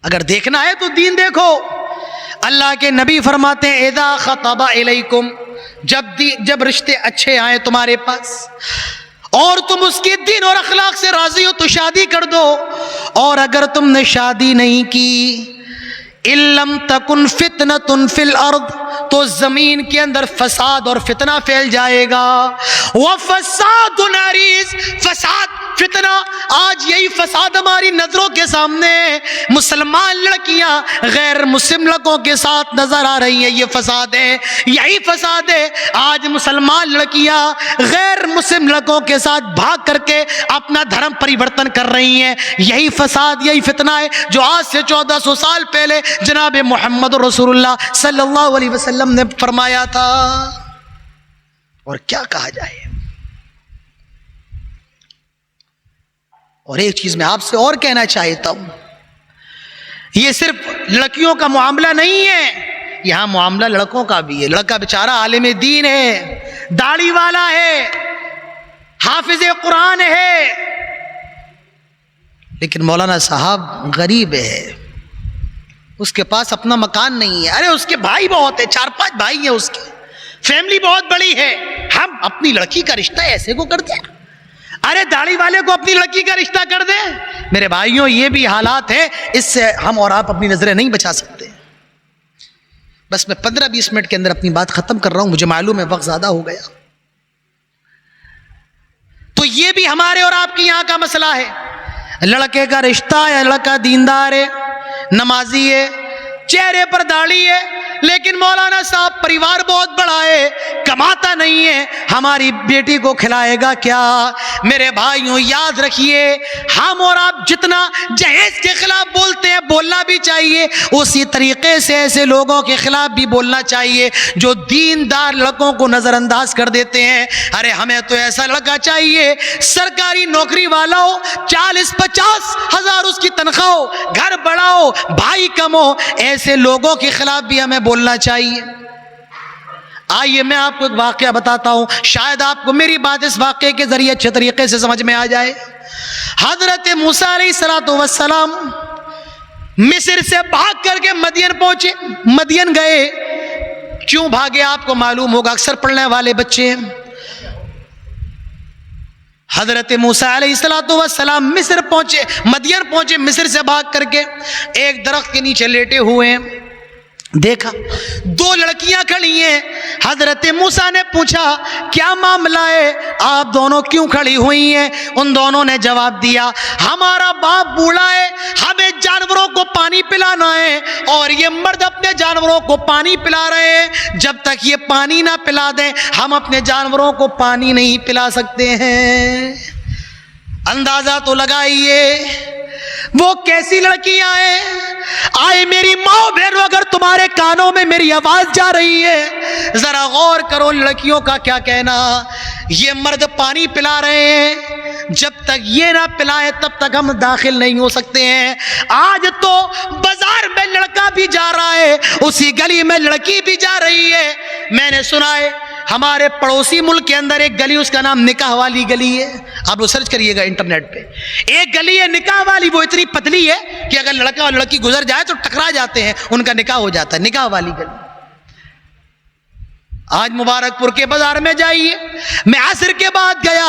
اگر دیکھنا ہے تو دین دیکھو۔ اللہ کے نبی فرماتے ہیں اذا خطب الیکم، جب رشتے اچھے آئیں تمہارے پاس، اور تم اس کے دین اور اخلاق سے راضی ہو تو شادی کر دو، اور اگر تم نے شادی نہیں کی، ان لم تکن فتنۃ فی الارض، تو زمین کے اندر فساد اور فتنہ پھیل جائے گا، وفساد عریض، فساد فتنہ، آج یہی فساد ہماری نظروں کے سامنے، مسلمان لڑکیاں غیر مسلم لڑکوں کے ساتھ نظر آ رہی ہیں، یہ فساد ہے، یہی فساد ہے۔ آج مسلمان لڑکیاں غیر مسلم لڑکوں کے ساتھ بھاگ کر کے اپنا دھرم پریورتن کر رہی ہیں، یہی فساد، یہی فتنہ ہے جو آج سے 1400 سال پہلے جناب محمد رسول اللہ صلی اللہ علیہ وسلم نے فرمایا تھا۔ اور کیا کہا جائے؟ اور ایک چیز میں آپ سے اور کہنا چاہتا ہوں، یہ صرف لڑکیوں کا معاملہ نہیں ہے، یہاں معاملہ لڑکوں کا بھی ہے۔ لڑکا بیچارہ عالم دین ہے، داڑھی والا ہے، حافظ قرآن ہے، لیکن مولانا صاحب غریب ہے، اس کے پاس اپنا مکان نہیں ہے. ارے اس کے بھائی بہت ہے, 4-5 بھائی ہیں اس کے, فیملی بہت بڑی ہے. ہم اپنی لڑکی کا رشتہ ایسے کو کر دیں؟ ارے داڑھی والے کو اپنی لڑکی کا رشتہ کر دیں. میرے بھائیوں یہ بھی حالات ہے, اس سے ہم اور آپ اپنی نظریں نہیں بچا سکتے. بس میں 15-20 منٹ کے اندر اپنی بات ختم کر رہا ہوں, مجھے معلوم ہے وقت زیادہ ہو گیا. تو یہ بھی ہمارے اور آپ کے یہاں کا مسئلہ ہے. لڑکے کا رشتہ ہے, لڑکا دیندار ہے, نمازی ہے, چہرے پر داڑھی ہے, لیکن مولانا صاحب پریوار بہت بڑا ہے, کماتا نہیں ہے, ہماری بیٹی کو کھلائے گا کیا؟ میرے بھائیوں یاد رکھیے, ہم اور آپ جتنا جہیز کے خلاف بولتے ہیں, بولنا بھی چاہیے, اسی طریقے سے ایسے لوگوں کے خلاف بھی بولنا چاہیے جو دیندار لڑکوں کو نظر انداز کر دیتے ہیں. ارے ہمیں تو ایسا لڑکا چاہیے سرکاری نوکری والا ہو, 40-50 ہزار اس کی تنخواہ ہو, گھر بڑا ہو, بھائی کم ہو, ایسے لوگوں کے خلاف بھی ہمیں بولنا چاہیے. آئیے میں آپ کو ایک واقعہ بتاتا ہوں, شاید آپ کو میری بات اس واقعے کے ذریعے اچھے طریقے سے سمجھ میں آ جائے. حضرت موسیٰ علیہ السلام مصر سے بھاگ کر کے مدین پہنچے, مدین گئے. کیوں بھاگے آپ کو معلوم ہوگا, اکثر پڑھنے والے بچے ہیں. حضرت موسیٰ علیہ السلام مصر پہنچے, مدین پہنچے, مصر سے بھاگ کر کے ایک درخت کے نیچے لیٹے ہوئے ہیں. دیکھا 2 لڑکیاں کھڑی ہیں. حضرت موسیٰ نے پوچھا کیا معاملہ ہے, آپ دونوں کیوں کھڑی ہوئی ہیں؟ ان دونوں نے جواب دیا ہمارا باپ بوڑھا ہے, ہمیں جانوروں کو پانی پلانا ہے, اور یہ مرد اپنے جانوروں کو پانی پلا رہے ہیں. جب تک یہ پانی نہ پلا دیں ہم اپنے جانوروں کو پانی نہیں پلا سکتے ہیں. اندازہ تو لگائیے وہ کیسی لڑکیاں ہیں. آئے میری ماں بہنوں, اگر تمہارے کانوں میں میری آواز جا رہی ہے ذرا غور کرو لڑکیوں کا کیا کہنا. یہ مرد پانی پلا رہے ہیں, جب تک یہ نہ پلائے تب تک ہم داخل نہیں ہو سکتے ہیں. آج تو بازار میں لڑکا بھی جا رہا ہے, اسی گلی میں لڑکی بھی جا رہی ہے. میں نے سنا ہے ہمارے پڑوسی ملک کے اندر ایک گلی, اس کا نام نکاح والی گلی ہے. آپ لوگ سرچ کریے گا انٹرنیٹ پہ, ایک گلی ہے نکاح والی. وہ اتنی پتلی ہے کہ اگر لڑکا اور لڑکی گزر جائے تو ٹکرا جاتے ہیں, ان کا نکاح ہو جاتا ہے. نکاح والی گلی. آج مبارک پور کے بازار میں جائیے, میں عصر کے بعد گیا,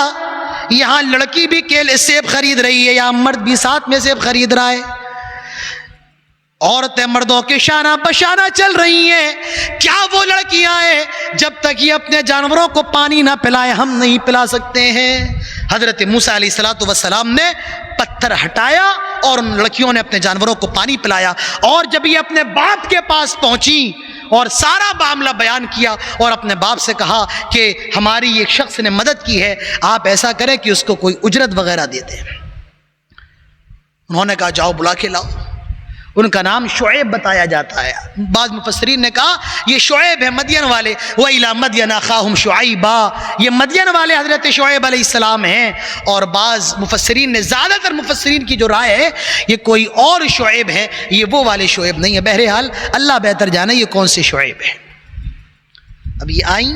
یہاں لڑکی بھی کیلے سیب خرید رہی ہے, یہاں مرد بھی ساتھ میں سیب خرید رہا ہے. عورتیں مردوں کے شانہ بشانہ چل رہی ہیں. کیا وہ لڑکیاں ہیں؟ جب تک یہ اپنے جانوروں کو پانی نہ پلائے ہم نہیں پلا سکتے ہیں. حضرت موسیٰ علیہ السلام نے پتھر ہٹایا اور ان لڑکیوں نے اپنے جانوروں کو پانی پلایا. اور جب یہ اپنے باپ کے پاس پہنچی اور سارا معاملہ بیان کیا اور اپنے باپ سے کہا کہ ہماری ایک شخص نے مدد کی ہے, آپ ایسا کریں کہ اس کو کوئی اجرت وغیرہ دے دیں. انہوں نے کہا جاؤ بلا کے لاؤ. ان کا نام شعیب بتایا جاتا ہے. بعض مفسرین نے کہا یہ شعیب ہے مدین والے. وَإِلَىٰ مَدْيَنَ أَخَاهُمْ شُعَيْبًا, یہ مدین والے حضرت شعیب علیہ السلام ہیں. اور بعض مفسرین نے, زیادہ تر مفسرین کی جو رائے ہے یہ کوئی اور شعیب ہے, یہ وہ والے شعیب نہیں ہے. بہرحال اللہ بہتر جانے یہ کون سے شعیب ہے. اب یہ آئیں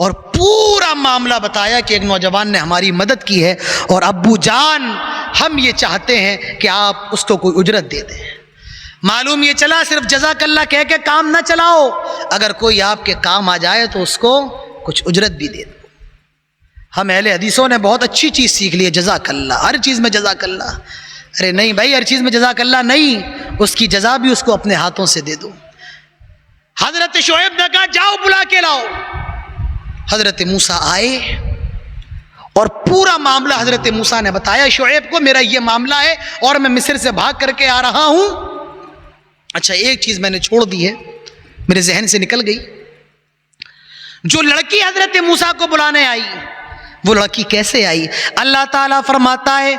اور پورا معاملہ بتایا کہ ایک نوجوان نے ہماری مدد کی ہے اور ابو جان ہم یہ چاہتے ہیں کہ آپ اس کو کوئی اجرت دے دیں. معلوم یہ چلا صرف جزاک اللہ کہہ کے کام نہ چلاؤ, اگر کوئی آپ کے کام آ جائے تو اس کو کچھ اجرت بھی دے دو. ہم اہل حدیثوں نے بہت اچھی چیز سیکھ لی ہے, جزاک اللہ, ہر چیز میں جزاک اللہ. ارے نہیں بھائی, ہر چیز میں جزاک اللہ نہیں, اس کی جزا بھی اس کو اپنے ہاتھوں سے دے دو. حضرت شعیب نے کہا جاؤ بلا کے لاؤ. حضرت موسیٰ آئے اور پورا معاملہ حضرت موسیٰ نے بتایا شعیب کو, میرا یہ معاملہ ہے اور میں مصر سے بھاگ کر کے آ رہا ہوں. اچھا ایک چیز میں نے چھوڑ دی ہے, میرے ذہن سے نکل گئی. جو لڑکی حضرت موسیٰ کو بلانے آئی وہ لڑکی کیسے آئی؟ اللہ تعالیٰ فرماتا ہے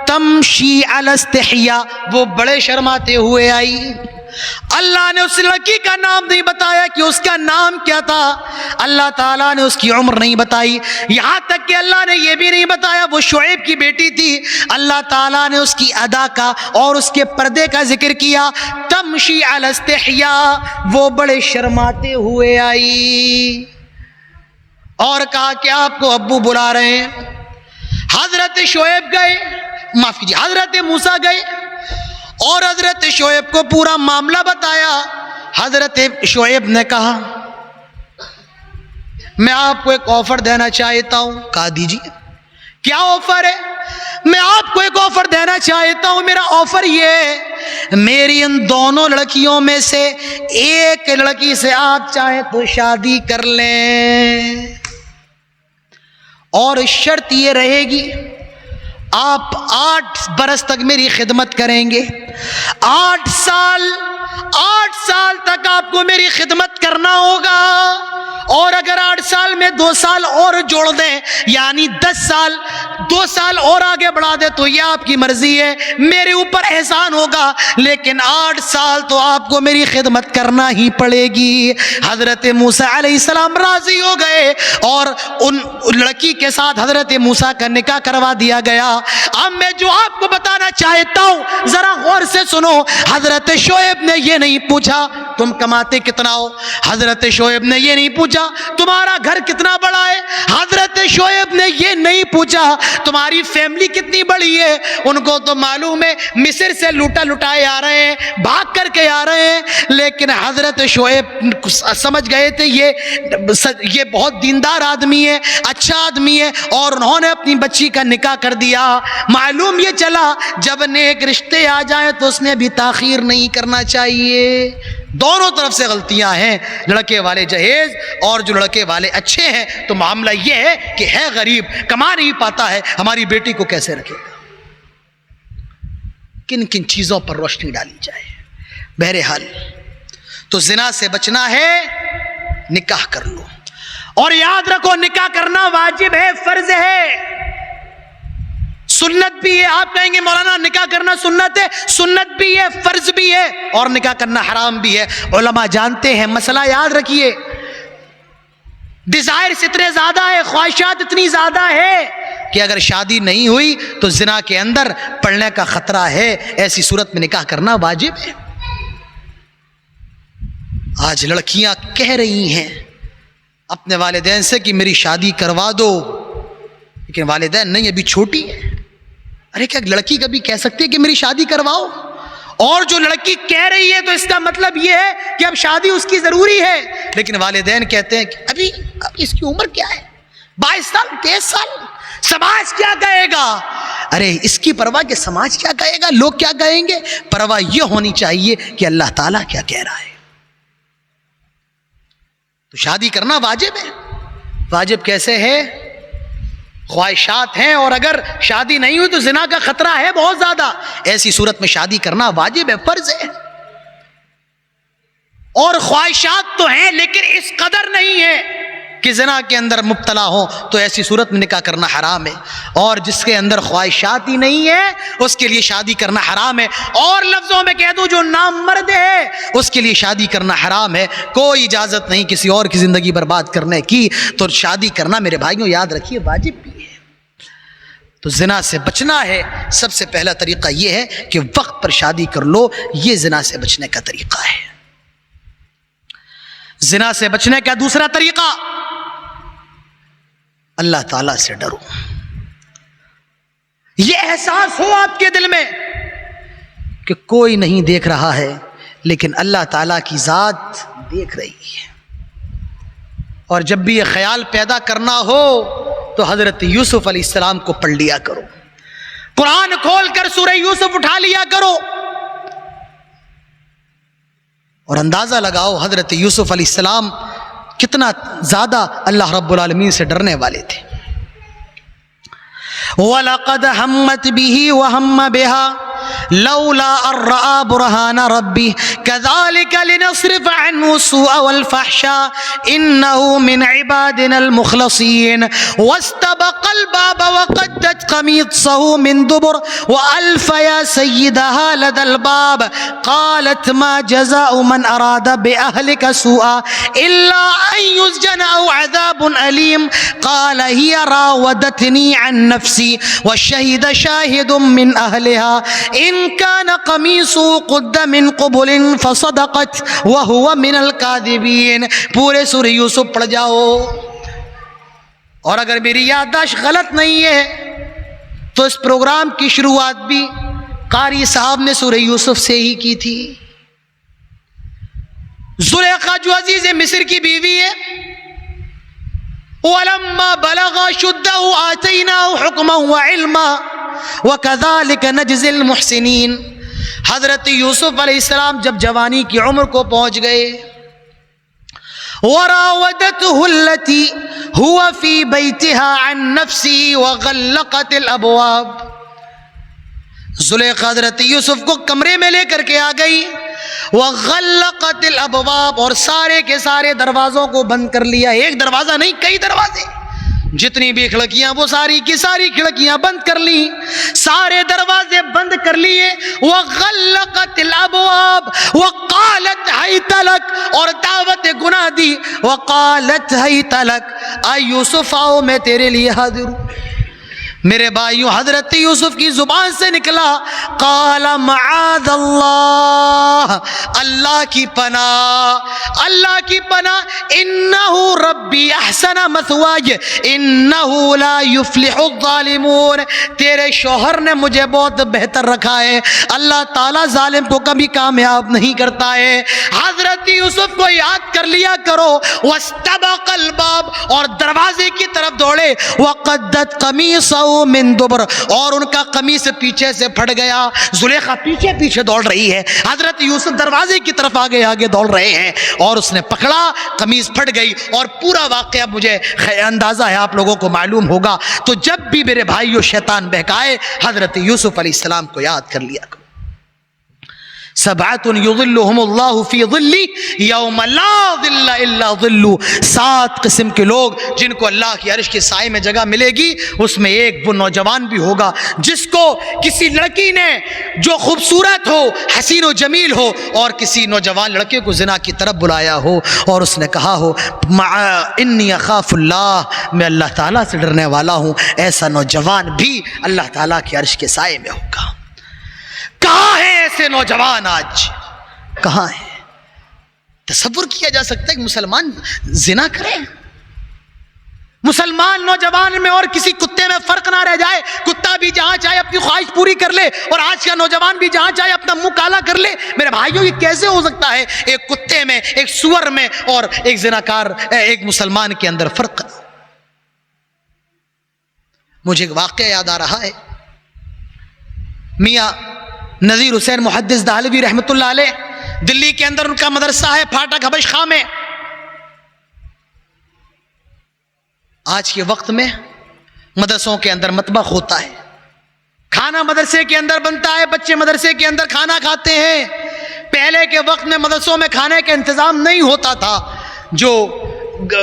تمشی علی استحیاء, وہ بڑے شرماتے ہوئے آئی. اللہ نے اس لڑکی کا نام نہیں بتایا کہ اس کا نام کیا تھا, اللہ تعالیٰ نے اس کی عمر نہیں بتائی, یہاں تک کہ اللہ نے یہ بھی نہیں بتایا وہ شعیب کی بیٹی تھی. اللہ تعالیٰ نے اس کی ادا کا اور اس کے پردے کا ذکر کیا. تمشی علی استحیاء, وہ بڑے شرماتے ہوئے آئی اور کہا کہ آپ کو ابو بلا رہے ہیں. حضرت شعیب گئے, معاف کیجیے, حضرت موسیٰ گئے اور حضرت شعیب کو پورا معاملہ بتایا. حضرت شعیب نے کہا میں آپ کو ایک آفر دینا چاہتا ہوں. کہا دیجیے. کیا آفر ہے؟ میں آپ کو ایک آفر دینا چاہتا ہوں. میرا آفر یہ ہے میری ان دونوں لڑکیوں میں سے ایک لڑکی سے آپ چاہیں تو شادی کر لیں، اور شرط یہ رہے گی آپ 8 برس تک میری خدمت کریں گے. 8 سال تک آپ کو میری خدمت کرنا ہوگا، اور اگر 8 سال میں 2 سال اور جوڑ دیں یعنی 10 سال، 2 سال اور آگے بڑھا دیں تو یہ آپ کی مرضی ہے، میرے اوپر احسان ہوگا، لیکن 8 سال تو آپ کو میری خدمت کرنا ہی پڑے گی. حضرت موسیٰ علیہ السلام راضی ہو گئے اور ان لڑکی کے ساتھ حضرت موسیٰ کا نکاح کروا دیا گیا. اب میں جو آپ کو بتانا چاہتا ہوں ذرا غور سے سنو. حضرت شعیب نے یہ نہیں پوچھا تم کماتے کتنا ہو، حضرت شعیب نے یہ نہیں پوچھا تمہارا گھر کتنا بڑا ہے، حضرت شعیب نے یہ نہیں پوچھا تمہاری فیملی کتنی بڑی ہے. ان کو تو معلوم ہے مصر سے لٹائے آ رہے ہیں، بھاگ کر کے آ رہے ہیں، لیکن حضرت شعیب سمجھ گئے تھے یہ بہت دیندار آدمی ہے، اچھا آدمی ہے، اور انہوں نے اپنی بچی کا نکاح کر دیا. معلوم یہ چلا جب نیک رشتے آ جائیں تو اس نے بھی تاخیر نہیں کرنا چاہیے. دونوں طرف سے غلطیاں ہیں، لڑکے والے جہیز اور جو لڑکے والے اچھے ہیں. تو معاملہ یہ ہے کہ ہے غریب، کما نہیں پاتا ہے، ہماری بیٹی کو کیسے رکھے گا. کن کن چیزوں پر روشنی ڈالی جائے. بہرحال تو زنا سے بچنا ہے، نکاح کر لو، اور یاد رکھو نکاح کرنا واجب ہے، فرض ہے، سنت بھی ہے. آپ کہیں گے مولانا نکاح کرنا سنت ہے، سنت بھی ہے، فرض بھی ہے، اور نکاح کرنا حرام بھی ہے. علماء جانتے ہیں. مسئلہ یاد رکھیے، ڈیزائرز اتنے زیادہ ہے، خواہشات اتنی زیادہ ہے کہ اگر شادی نہیں ہوئی تو زنا کے اندر پڑنے کا خطرہ ہے. ایسی صورت میں نکاح کرنا واجب ہے. آج لڑکیاں کہہ رہی ہیں اپنے والدین سے کہ میری شادی کروا دو، لیکن والدین نہیں، ابھی چھوٹی ہے. ارے کیا لڑکی کبھی کہہ سکتی ہے کہ میری شادی کرواؤ؟ اور جو لڑکی کہہ رہی ہے تو اس کا مطلب یہ ہے کہ اب شادی اس کی ضروری ہے، لیکن والدین کہتے ہیں کہ ابھی اس کی عمر کیا ہے، 22 سال 23 سال، سماج کیا کہے گا. ارے اس کی پرواہ کہ سماج کیا کہے گا، لوگ کیا کہیں گے، پرواہ یہ ہونی چاہیے کہ اللہ تعالیٰ کیا کہہ رہا ہے. تو شادی کرنا واجب ہے. واجب کیسے ہے؟ خواہشات ہیں، اور اگر شادی نہیں ہوئی تو زنا کا خطرہ ہے بہت زیادہ. ایسی صورت میں شادی کرنا واجب ہے، فرض ہے. اور خواہشات تو ہیں لیکن اس قدر نہیں ہے کہ زنا کے اندر مبتلا ہو، تو ایسی صورت میں نکاح کرنا حرام ہے. اور جس کے اندر خواہشات ہی نہیں ہے اس کے لیے شادی کرنا حرام ہے. اور لفظوں میں کہہ دوں جو نامرد ہے اس کے لیے شادی کرنا حرام ہے. کوئی اجازت نہیں کسی اور کی زندگی برباد کرنے کی. تو شادی کرنا میرے بھائیوں یاد رکھیے واجب بھی ہے. تو زنا سے بچنا ہے. سب سے پہلا طریقہ یہ ہے کہ وقت پر شادی کر لو، یہ زنا سے بچنے کا طریقہ ہے. زنا سے بچنے کا دوسرا طریقہ، اللہ تعالیٰ سے ڈرو. یہ احساس ہو آپ کے دل میں کہ کوئی نہیں دیکھ رہا ہے لیکن اللہ تعالیٰ کی ذات دیکھ رہی ہے. اور جب بھی یہ خیال پیدا کرنا ہو تو حضرت یوسف علیہ السلام کو پڑھ لیا کرو، قرآن کھول کر سورہ یوسف اٹھا لیا کرو، اور اندازہ لگاؤ حضرت یوسف علیہ السلام کتنا زیادہ اللہ رب العالمین سے ڈرنے والے تھے. وَلَقَدْ هَمَّتْ بِهِ وَهَمَّ بِهَا لولا ان رأى برهان ربه كذلك لنصرف عنه السوء والفحشاء انه من عبادنا المخلصين واستبق الباب وقدت قميصه من دبر والف يا سيدها لدى الباب قالت ما جزاء من اراد باهلك سوءا الا ان يسجن او عذاب اليم قال هي راودتني عن نفسي وشهد شاهد من اهلها ان كان قميصه قد من قبل فصدقت وهو من الكاذبين. پورے سورہ یوسف پڑھ جاؤ، اور اگر میری یادداشت غلط نہیں ہے تو اس پروگرام کی شروعات بھی قاری صاحب نے سورہ یوسف سے ہی کی تھی. زلیخا جو عزیز مصر کی بیوی ہے, وَلَمَّا بَلَغَ شُدَّهُ آتَيْنَاهُ حُكْمًا وَعِلْمًا وَكَذَلِكَ نَجْزِي الْمُحْسِنِينَ. حضرت یوسف علیہ السلام جب جوانی کی عمر کو پہنچ گئے, وَرَاوَدَتْهُ الَّتِي هُوَ فِي بَيْتِهَا عَن نَفْسِهِ وَغَلَّقَتِ الْأَبْوَابَ. زلیخا حضرت یوسف کو کمرے میں لے کر کے آ گئی, وَغَلَّقَتِ الْأَبْوَابَ, اور سارے کے سارے دروازوں کو بند کر لیا. ایک دروازہ نہیں, کئی دروازے, جتنی بھی کھڑکیاں وہ ساری کی ساری کھڑکیاں بند کر لی, سارے دروازے بند کر لیے. وَغَلَّقَتِ الْأَبْوَابَ وَقَالَتْ حَيْتَ لَكَ, اور دعوت گناہ دی. وَقَالَتْ حَيْتَ لَكَ, اے یوسف آؤ میں تیرے لیے حاضر ہوں. میرے بھائیوں, حضرت یوسف کی زبان سے نکلا, قال معاذ اللہ, اللہ کی پناہ, اللہ کی پناہ, انہ ربی احسن مثوای انہ لا یفلح الظالمون. تیرے شوہر نے مجھے بہت بہتر رکھا ہے, اللہ تعالیٰ ظالم کو کبھی کامیاب نہیں کرتا ہے. حضرت یوسف کو یاد کر لیا کرو. واستبق الباب, اور دروازے کی طرف دوڑے. وقدت قمیصہ من دبر, اور ان کا قمیص پیچھے سے پھٹ گیا. زلیخا پیچھے پیچھے دوڑ رہی ہے, حضرت یوسف دروازے کی طرف آگے آگے دوڑ رہے ہیں, اور اس نے پکڑا, قمیص پھٹ گئی. اور پورا واقعہ مجھے اندازہ ہے آپ لوگوں کو معلوم ہوگا. تو جب بھی میرے بھائیو شیطان بہکائے, حضرت یوسف علیہ السلام کو یاد کر لیا کرو. سبعۃ یظلھم اللہ فی ظلہ یوم لا ظل الا ظلہ. 7 قسم کے لوگ جن کو اللہ کی عرش کے سائے میں جگہ ملے گی, اس میں ایک وہ نوجوان بھی ہوگا جس کو کسی لڑکی نے جو خوبصورت ہو, حسین و جمیل ہو, اور کسی نوجوان لڑکے کو زنا کی طرف بلایا ہو, اور اس نے کہا ہو انی اخاف اللہ, میں اللہ تعالیٰ سے ڈرنے والا ہوں. ایسا نوجوان بھی اللہ تعالیٰ کی عرش کے سائے میں ہوگا. کہاں ہیں ایسے نوجوان آج, کہاں ہیں؟ تصور کیا جا سکتا ہے کہ مسلمان زنا کرے؟ مسلمان نوجوان میں اور کسی کتے میں فرق نہ رہ جائے. کتا بھی جہاں چاہے اپنی خواہش پوری کر لے, اور آج کا نوجوان بھی جہاں چاہے اپنا منہ کالا کر لے. میرے بھائیوں, یہ کیسے ہو سکتا ہے ایک کتے میں, ایک سور میں, اور ایک زناکار ایک مسلمان کے اندر فرق؟ مجھے ایک واقعہ یاد آ رہا ہے. میاں نذیر حسین محدث دہلوی رحمۃ اللہ علیہ, دلی کے اندر ان کا مدرسہ ہے پھاٹک حبش خاں میں. آج کے وقت میں مدرسوں کے اندر مطبخ ہوتا ہے, کھانا مدرسے کے اندر بنتا ہے, بچے مدرسے کے اندر کھانا کھاتے ہیں. پہلے کے وقت میں مدرسوں میں کھانے کا انتظام نہیں ہوتا تھا. جو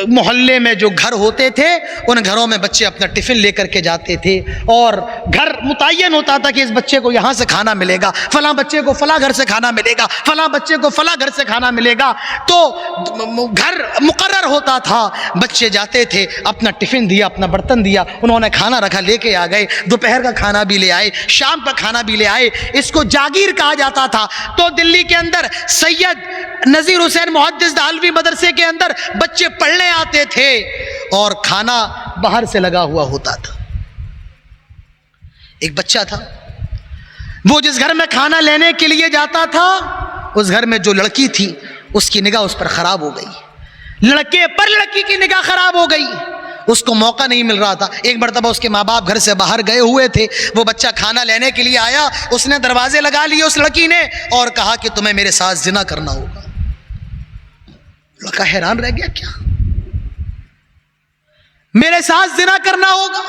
محلے میں جو گھر ہوتے تھے, ان گھروں میں بچے اپنا ٹفن لے کر کے جاتے تھے, اور گھر متعین ہوتا تھا کہ اس بچے کو یہاں سے کھانا ملے گا, فلاں بچے کو فلاں گھر سے کھانا ملے گا, فلاں بچے کو فلاں گھر سے کھانا ملے گا. تو گھر مقرر ہوتا تھا, بچے جاتے تھے, اپنا ٹفن دیا, اپنا برتن دیا, انہوں نے کھانا رکھا, لے کے آ گئے. دوپہر کا کھانا بھی لے آئے, شام کا کھانا بھی لے آئے. اس کو جاگیر کہا جاتا تھا. تو دلی کے اندر سید نذیر حسین محدث دہلوی مدرسے کے اندر بچے پڑھنے آتے تھے, اور کھانا باہر سے لگا ہوا ہوتا تھا. ایک بچہ تھا, وہ جس گھر میں کھانا لینے کے لیے جاتا تھا, اس گھر میں جو لڑکی تھی اس کی نگاہ اس پر خراب ہو گئی. لڑکے پر لڑکی کی نگاہ خراب ہو گئی, اس کو موقع نہیں مل رہا تھا. ایک مرتبہ اس کے ماں باپ گھر سے باہر گئے ہوئے تھے, وہ بچہ کھانا لینے کے لیے آیا, اس نے دروازے لگا لیے اس لڑکی نے, اور کہا کہ تمہیں میرے ساتھ زنا کرنا ہوگا. لڑکا حیران رہ گیا, کیا میرے ساتھ زنا کرنا ہوگا؟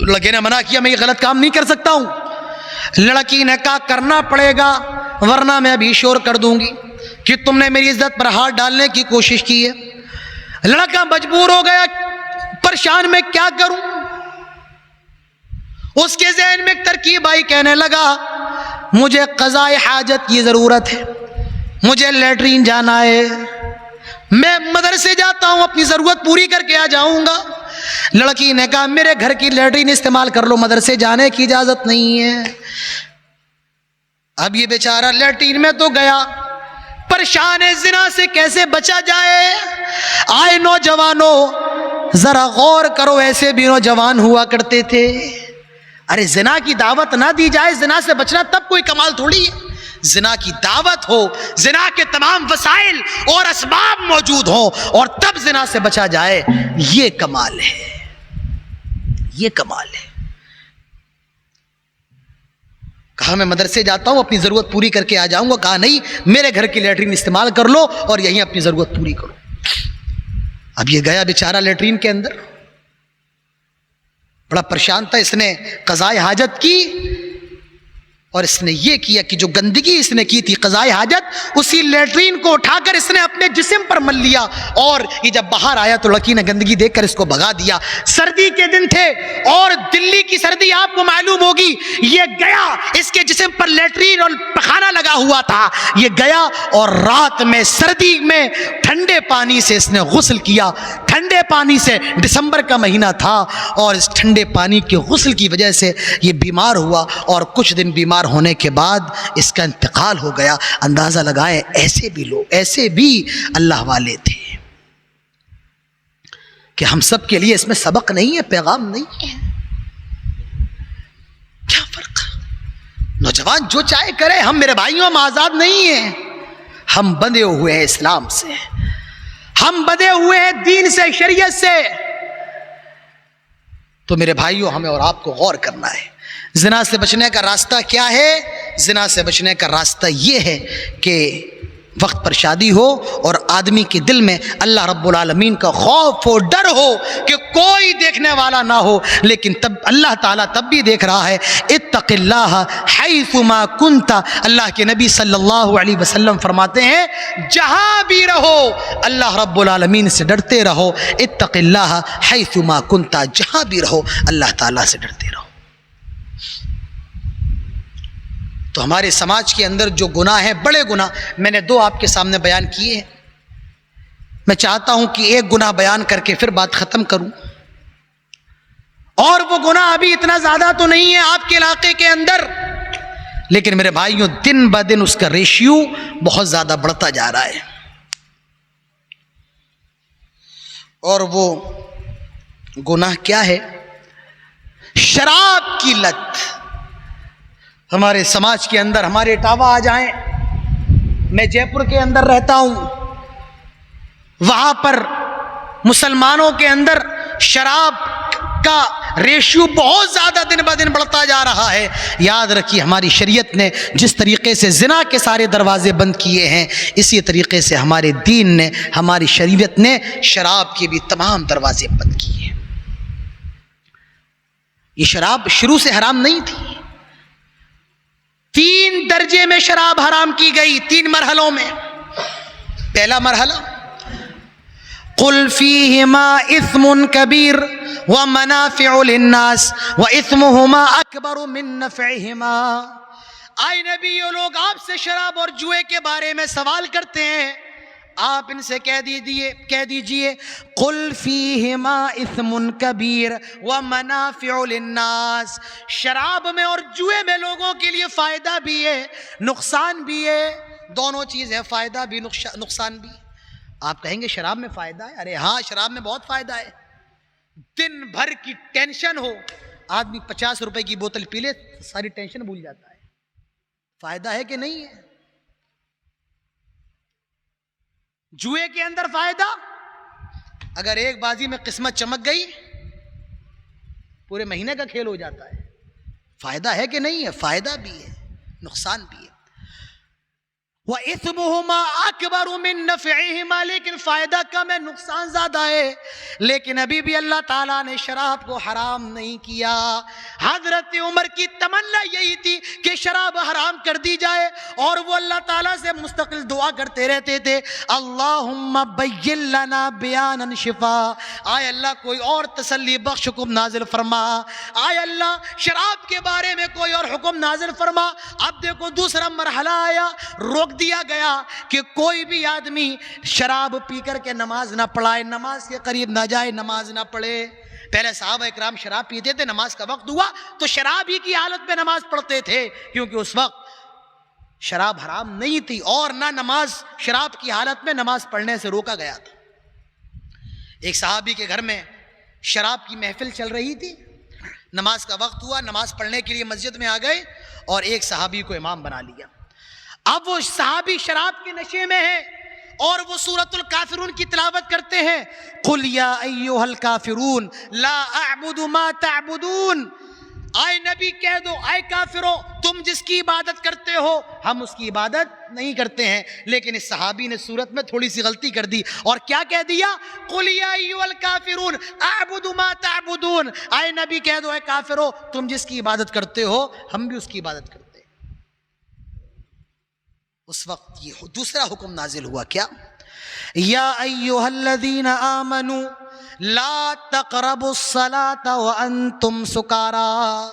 لڑکے نے منع کیا, میں یہ غلط کام نہیں کر سکتا ہوں. لڑکی نے کہا کرنا پڑے گا, ورنہ میں ابھی شور کر دوں گی کہ تم نے میری عزت پر ہاتھ ڈالنے کی کوشش کی ہے. لڑکا مجبور ہو گیا, پریشان میں کیا کروں. اس کے ذہن میں ایک ترکیب آئی, کہنے لگا مجھے قضاء حاجت کی ضرورت ہے, مجھے لیٹرین جانا ہے, میں مدرسے جاتا ہوں, اپنی ضرورت پوری کر کے آ جاؤں گا. لڑکی نے کہا میرے گھر کی لیٹرین استعمال کر لو, مدرسے جانے کی اجازت نہیں ہے. اب یہ بیچارہ لیٹرین میں تو گیا, پریشان ہے, زنا سے کیسے بچا جائے. آئے نوجوانوں, ذرا غور کرو, ایسے بھی نوجوان ہوا کرتے تھے. ارے زنا کی دعوت نہ دی جائے، زنا سے بچنا تب کوئی کمال تھوڑی ہے. زنا کی دعوت ہو، زنا کے تمام وسائل اور اسباب موجود ہوں اور تب زنا سے بچا جائے، یہ کمال ہے، یہ کمال ہے. کہا میں مدرسے جاتا ہوں اپنی ضرورت پوری کر کے آ جاؤں گا. کہا نہیں، میرے گھر کی لیٹرین استعمال کر لو اور یہیں اپنی ضرورت پوری کرو. اب یہ گیا بیچارہ لیٹرین کے اندر، بڑا پریشان تھا. اس نے قضائے حاجت کی اور اس نے یہ کیا کہ جو گندگی اس نے کی تھی قضائے حاجت، اسی لیٹرین کو اٹھا کر اس نے اپنے جسم پر مل لیا. اور یہ جب باہر آیا تو لڑکی نے گندگی دیکھ کر اس کو بھگا دیا. سردی کے دن تھے اور دلی کی سردی آپ کو معلوم ہوگی. یہ گیا، اس کے جسم پر لیٹرین اور پخانہ لگا ہوا تھا. یہ گیا اور رات میں سردی میں ٹھنڈے پانی سے اس نے غسل کیا، ٹھنڈے پانی سے. دسمبر کا مہینہ تھا اور اس ٹھنڈے پانی کے غسل کی وجہ سے یہ بیمار ہوا اور کچھ دن بیمار ہونے کے بعد اس کا انتقال ہو گیا. اندازہ لگائیں ایسے بھی لوگ، ایسے بھی اللہ والے تھے کہ ہم سب کے لیے اس میں سبق نہیں ہے، پیغام نہیں ہے. کیا فرق؟ نوجوان جو چاہے کرے، ہم میرے بھائیوں ہم آزاد نہیں ہیں. ہم بندھے ہوئے ہیں اسلام سے، ہم بندھے ہوئے ہیں دین سے، شریعت سے. تو میرے بھائیوں ہمیں اور آپ کو غور کرنا ہے. زنا سے بچنے کا راستہ کیا ہے؟ زنا سے بچنے کا راستہ یہ ہے کہ وقت پر شادی ہو اور آدمی کے دل میں اللہ رب العالمین کا خوف ہو، ڈر ہو کہ کوئی دیکھنے والا نہ ہو. لیکن تب اللہ تعالیٰ تب بھی دیکھ رہا ہے. اتق اللہ حیث ما کنت، اللہ کے نبی صلی اللہ علیہ وسلم فرماتے ہیں جہاں بھی رہو اللہ رب العالمین سے ڈرتے رہو. اتق اللہ حیث ما کنت، جہاں بھی رہو اللہ تعالیٰ سے ڈرتے رہو. تو ہمارے سماج کے اندر جو گناہ ہیں، بڑے گناہ، میں نے 2 آپ کے سامنے بیان کیے ہیں. میں چاہتا ہوں کہ ایک گناہ بیان کر کے پھر بات ختم کروں. اور وہ گناہ ابھی اتنا زیادہ تو نہیں ہے آپ کے علاقے کے اندر، لیکن میرے بھائیوں دن بہ دن اس کا ریشیو بہت زیادہ بڑھتا جا رہا ہے. اور وہ گناہ کیا ہے؟ شراب کی لت. ہمارے سماج کے اندر، ہمارے اٹاوا آ جائیں، میں جے پور کے اندر رہتا ہوں، وہاں پر مسلمانوں کے اندر شراب کا ریشیو بہت زیادہ دن بہ دن بڑھتا جا رہا ہے. یاد رکھیے ہماری شریعت نے جس طریقے سے زنا کے سارے دروازے بند کیے ہیں، اسی طریقے سے ہمارے دین نے، ہماری شریعت نے شراب کے بھی تمام دروازے بند کیے. یہ شراب شروع سے حرام نہیں تھی. 3 درجے میں شراب حرام کی گئی، 3 مرحلوں میں. پہلا مرحلہ قل فیہما اثم کبیر ومنافع للناس واثمہما اکبر من نفعہما. آئے نبی، یہ لوگ آپ سے شراب اور جوئے کے بارے میں سوال کرتے ہیں، آپ ان سے کہہ دیجئے قل فیہما اثم کبیر ومنافع للناس. شراب میں اور جوئے میں لوگوں کے لیے فائدہ بھی ہے، نقصان بھی ہے. دونوں چیز ہے، فائدہ بھی نقصان بھی. آپ کہیں گے شراب میں فائدہ ہے؟ ارے ہاں، شراب میں بہت فائدہ ہے. دن بھر کی ٹینشن ہو، آدمی 50 روپے کی بوتل پی لے، ساری ٹینشن بھول جاتا ہے. فائدہ ہے کہ نہیں ہے؟ جوئے کے اندر فائدہ، اگر ایک بازی میں قسمت چمک گئی پورے مہینے کا کھیل ہو جاتا ہے. فائدہ ہے کہ نہیں ہے؟ فائدہ بھی ہے، نقصان بھی ہے. وَإِثْمُهُمَا أَكْبَرُ مِن نَفْعِهِمَا، لیکن فائدہ کم ہے، نقصان زیادہ ہے. لیکن ابھی بھی اللہ تعالیٰ نے شراب کو حرام نہیں کیا. حضرت عمر کی تمنا یہی تھی کہ شراب حرام کر دی جائے، اور وہ اللہ تعالیٰ سے مستقل دعا کرتے رہتے تھے اللہم بین لنا بیانا شفا. آئے اللہ کوئی اور تسلی بخش حکم نازل فرما، آئے اللہ شراب کے بارے میں کوئی اور حکم نازل فرما. اب دیکھو دوسرا مرحلہ آیا، روک دیا گیا کہ کوئی بھی آدمی شراب پی کر کے نماز نہ پڑھائے، نماز کے قریب نہ جائے، نماز نہ پڑھے. پہلے صحابہ اکرام شراب پیتے تھے، نماز کا وقت ہوا تو شراب ہی کی حالت میں نماز پڑھتے تھے، کیونکہ اس وقت شراب حرام نہیں تھی اور نہ نماز شراب کی حالت میں نماز پڑھنے سے روکا گیا تھا. ایک صحابی کے گھر میں شراب کی محفل چل رہی تھی، نماز کا وقت ہوا, نماز پڑھنے کے لیے مسجد میں آ گئے اور ایک صحابی کو امام بنا لیا. اب وہ صحابی شراب کے نشے میں ہے اور وہ سورۃ الکافرون کی تلاوت کرتے ہیں. قل یا ایھا الکافرون لا اعبد ما تعبدون. آئے نبی کہہ دو, اے کافروں تم جس کی عبادت کرتے ہو ہم اس کی عبادت نہیں کرتے ہیں. لیکن اس صحابی نے صورت میں تھوڑی سی غلطی کر دی اور کیا کہہ دیا؟ قل یا ایھا الکافرون اعبد ما تعبدون. آئے نبی کہہ دو اے کافروں تم جس کی عبادت کرتے ہو ہم بھی اس کی عبادت کرتے ہیں. اس وقت یہ دوسرا حکم نازل ہوا, کیا؟ یا ایھا الذین آمنوا لا تقربوا الصلاة وانتم سکارا.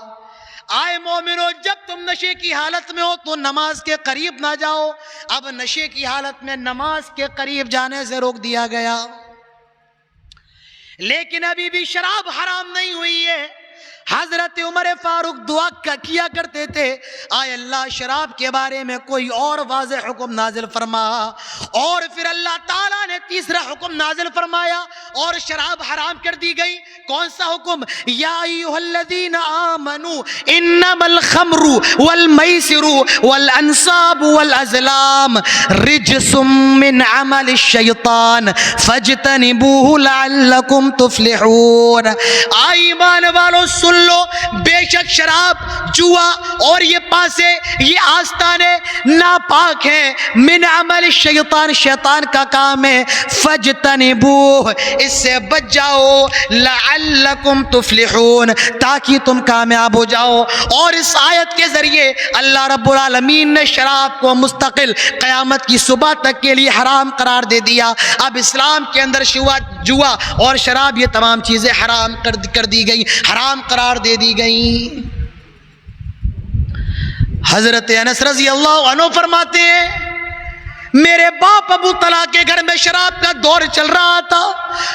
آئے مومنو جب تم نشے کی حالت میں ہو تو نماز کے قریب نہ جاؤ. اب نشے کی حالت میں نماز کے قریب جانے سے روک دیا گیا, لیکن ابھی بھی شراب حرام نہیں ہوئی ہے. حضرت عمر فاروق دعا کیا کرتے تھے, آئے اللہ شراب کے بارے میں کوئی اور واضح حکم نازل فرما. اور پھر اللہ تعالیٰ نے تیسرا حکم نازل فرمایا اور شراب حرام کر دی گئی. کون سا حکم؟ یا ایھا الذین آمنوا انما الخمر والمیسر والانصاب والازلام رجس من عمل الشیطان فاجتنبوه لعلکم تفلحون. ایمان والو سن لو, بے شک شراب, جوا اور یہ پاسے, یہ آستانے ناپاک ہیں. من عمل الشیطان, شیطان کا کام ہے. فاجتنبوہ, اس سے بچ جاؤ. لعلکم تفلحون, تاکہ تم کامیاب ہو جاؤ. اور اس آیت کے ذریعے اللہ رب العالمین نے شراب کو مستقل قیامت کی صبح تک کے لیے حرام قرار دے دیا. اب اسلام کے اندر جوا اور شراب یہ تمام چیزیں حرام کر دی گئی, حرام قرار دے دی گئی. حضرت انس رضی اللہ عنہ فرماتے ہیں میرے باپ ابو طلحہ کے گھر میں شراب کا دور چل رہا تھا.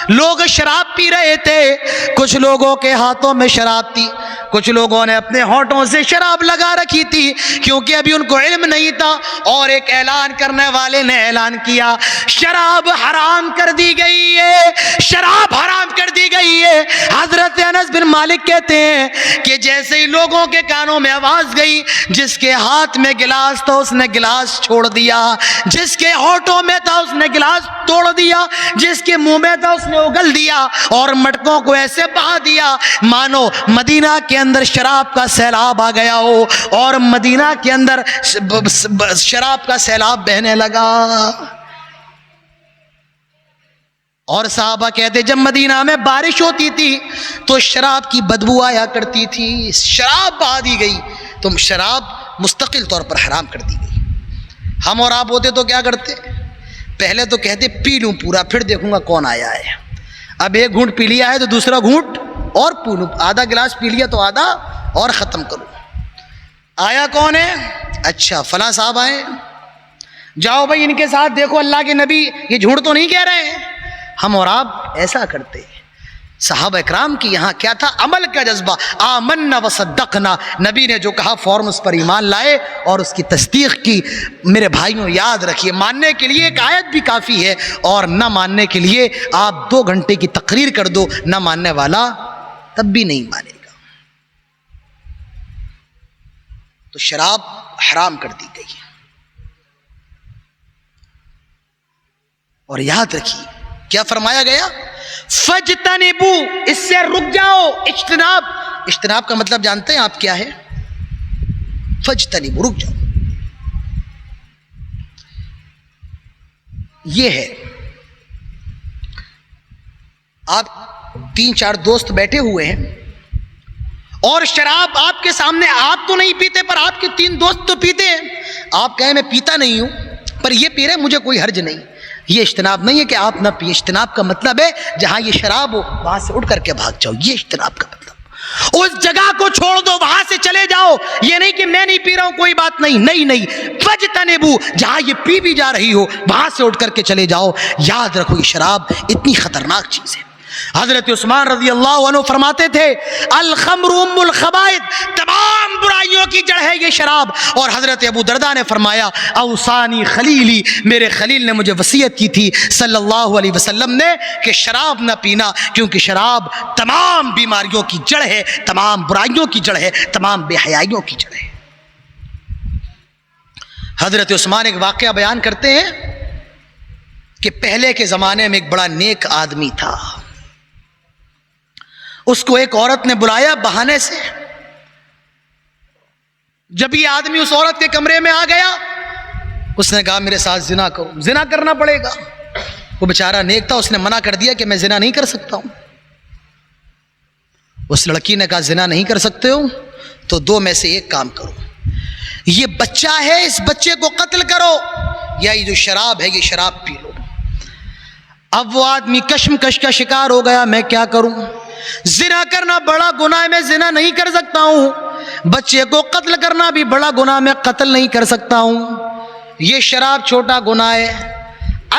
لوگ شراب پی رہے تھے, کچھ لوگوں کے ہاتھوں میں شراب تھی, کچھ لوگوں نے اپنے ہونٹوں سے شراب لگا رکھی تھی کیونکہ ابھی ان کو علم نہیں تھا. اور ایک اعلان کرنے والے نے اعلان کیا شراب حرام کر دی گئی ہے, شراب حرام کر دی گئی ہے. حضرت انس بن مالک کہتے ہیں کہ جیسے ہی لوگوں کے کانوں میں آواز گئی, جس کے ہاتھ میں گلاس تھا اس نے گلاس چھوڑ دیا, جس کے ہونٹوں میں تھا اس نے گلاس توڑ دیا, جس کے منہ میں تھا اس نے اگل دیا اور مٹکوں کو ایسے بہا دیا مانو مدینہ کے اندر شراب کا سیلاب آ گیا ہو. اور مدینہ کے اندر شراب کا سیلاب بہنے لگا. اور صحابہ کہتے جب مدینہ میں بارش ہوتی تھی تو شراب کی بدبو آیا کرتی تھی. شراب بہا دی گئی تو شراب مستقل طور پر حرام کر دی گئی. ہم اور آپ ہوتے تو کیا کرتے؟ پہلے تو کہتے پی لوں پورا پھر دیکھوں گا کون آیا ہے. اب ایک گھونٹ پی لیا ہے تو دوسرا گھونٹ اور پی لوں, آدھا گلاس پی لیا تو آدھا اور ختم کروں. آیا کون ہے؟ اچھا فلاں صاحب آئے, جاؤ بھائی ان کے ساتھ دیکھو اللہ کے نبی یہ جھوٹ تو نہیں کہہ رہے ہیں. ہم اور آپ ایسا کرتے. صحابہ اکرام کی یہاں کیا تھا؟ عمل کا جذبہ. آمنا وصدقنا, نبی نے جو کہا فوراً اس پر ایمان لائے اور اس کی تصدیق کی. میرے بھائیوں یاد رکھیے ماننے کے لیے ایک آیت بھی کافی ہے اور نہ ماننے کے لیے آپ 2 گھنٹے کی تقریر کر دو, نہ ماننے والا تب بھی نہیں مانے گا. تو شراب حرام کر دی گئی. اور یاد رکھیے کیا فرمایا گیا؟ فجتنبو, اس سے رک جاؤ. اجتناب, اجتناب کا مطلب جانتے ہیں آپ کیا ہے؟ فجتنبو, رک جاؤ. یہ ہے آپ 3-4 دوست بیٹھے ہوئے ہیں اور شراب آپ کے سامنے, آپ تو نہیں پیتے پر آپ کے 3 دوست تو پیتے ہیں. آپ کہیں میں پیتا نہیں ہوں پر یہ پی رہے, مجھے کوئی حرج نہیں. یہ اجتناب نہیں ہے کہ آپ نہ پیے. اجتناب کا مطلب ہے جہاں یہ شراب ہو وہاں سے اٹھ کر کے بھاگ جاؤ. یہ اجتناب کا مطلب. اس جگہ کو چھوڑ دو, وہاں سے چلے جاؤ. یہ نہیں کہ میں نہیں پی رہا ہوں کوئی بات نہیں, نہیں. فجتنبو, جہاں یہ پی بھی جا رہی ہو وہاں سے اٹھ کر کے چلے جاؤ. یاد رکھو یہ شراب اتنی خطرناک چیز ہے. حضرت عثمان رضی اللہ عنہ فرماتے تھے الخمر ام الخبائث, تمام برائیوں کی جڑ ہے یہ شراب. اور حضرت ابو درداء نے فرمایا اوصانی خلیلی، میرے خلیل نے مجھے وصیت کی تھی صلی اللہ علیہ وسلم نے کہ شراب نہ پینا، کیونکہ شراب تمام بیماریوں کی جڑ ہے، تمام برائیوں کی جڑ ہے، تمام بے حیائیوں کی جڑ ہے. حضرت عثمان ایک واقعہ بیان کرتے ہیں کہ پہلے کے زمانے میں ایک بڑا نیک آدمی تھا. اس کو ایک عورت نے بلایا بہانے سے. جب یہ آدمی اس عورت کے کمرے میں آ گیا، اس نے کہا میرے ساتھ زنا کرو. زنا کرنا پڑے گا. وہ بیچارہ نیک تھا، اس نے منع کر دیا کہ میں زنا نہیں کر سکتا ہوں. اس لڑکی نے کہا زنا نہیں کر سکتے ہو تو دو میں سے ایک کام کرو، یہ بچہ ہے اس بچے کو قتل کرو، یا یہ جو شراب ہے یہ شراب پی لو. اب وہ آدمی کشمکش کا شکار ہو گیا، میں کیا کروں؟ زنا کرنا بڑا گناہ ہے، میں زنا نہیں کر سکتا ہوں. بچے کو قتل کرنا بھی بڑا گناہ، میں قتل نہیں کر سکتا ہوں. یہ شراب چھوٹا گناہ ہے.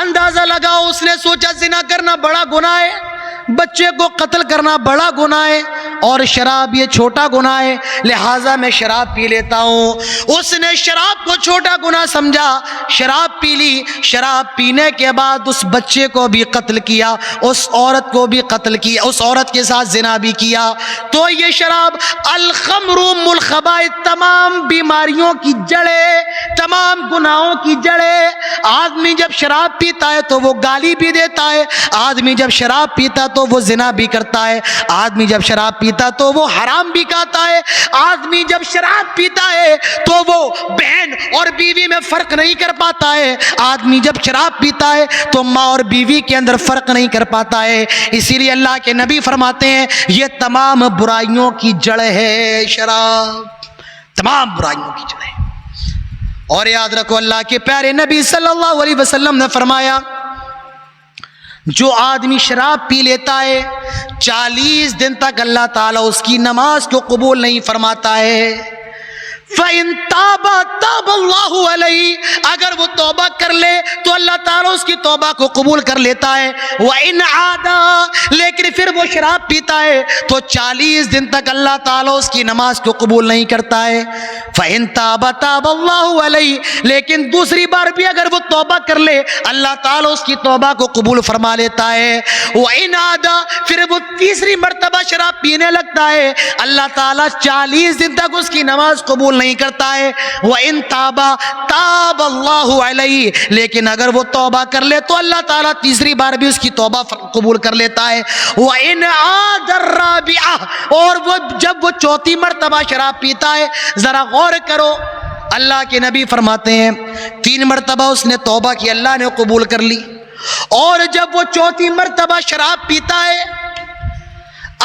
اندازہ لگاؤ، اس نے سوچا زنا کرنا بڑا گناہ ہے، بچے کو قتل کرنا بڑا گناہ ہے، اور شراب یہ چھوٹا گناہ ہے، لہٰذا میں شراب پی لیتا ہوں. اس نے شراب کو چھوٹا گناہ سمجھا، شراب پی لی. شراب پینے کے بعد اس بچے کو بھی قتل کیا، اس عورت کو بھی قتل کیا، اس عورت کے ساتھ زنا بھی کیا. تو یہ شراب الخمر ام الخبائث، تمام بیماریوں کی جڑیں، تمام گناہوں کی جڑیں. آدمی جب شراب پیتا ہے تو وہ گالی بھی دیتا ہے، آدمی جب شراب پیتا تو وہ زنا بھی کرتا ہے، آدمی جب شراب پیتا تو وہ حرام بھی کھاتا ہے، آدمی جب شراب پیتا ہے تو وہ بہن اور بیوی میں فرق نہیں کر پاتا ہے، آدمی جب شراب پیتا ہے تو ماں اور بیوی کے اندر فرق نہیں کر پاتا ہے. اسی لیے اللہ کے نبی فرماتے ہیں یہ تمام برائیوں کی جڑ ہے شراب، تمام برائیوں کی جڑ ہے. اور یاد رکھو اللہ کے پیارے نبی صلی اللہ علیہ وسلم نے فرمایا جو آدمی شراب پی لیتا ہے 40 دن تک اللہ تعالیٰ اس کی نماز کو قبول نہیں فرماتا ہے. فَإِن تَابَ تَابَ اللَّهُ عَلَيْهِ، اگر وہ توبہ کر لے تو اللہ تعالیٰ اس کی توبہ کو قبول کر لیتا ہے. وَإِنْ عَادَ، لیکن پھر وہ شراب پیتا ہے تو 40 دن تک اللہ تعالیٰ اس کی نماز کو قبول نہیں کرتا ہے. فَإِن تَابَ تَابَ اللَّهُ عَلَيْهِ، لیکن دوسری بار بھی اگر وہ توبہ کر لے اللہ تعالیٰ اس کی توبہ کو قبول فرما لیتا ہے. وَإِنْ عَادَ، پھر وہ تیسری مرتبہ شراب پینے لگتا ہے، اللہ تعالیٰ 40 دن تک اس کی نماز قبول نہیں کرتا ہے. وَإِن تَابَ تَابَ اللَّهُ عَلَيْهِ، لیکن اگر وہ توبہ کر لے تو اللہ تعالیٰ تیسری بار بھی اس کی توبہ قبول کر لیتا ہے. وَإِنْ عَادَ الرَّابِعَةَ، اور وہ جب وہ چوتھی مرتبہ شراب پیتا ہے، ذرا غور کرو، اللہ کے نبی فرماتے ہیں 3 مرتبہ اس نے توبہ کی، اللہ نے قبول کر لی، اور جب وہ چوتھی مرتبہ شراب پیتا ہے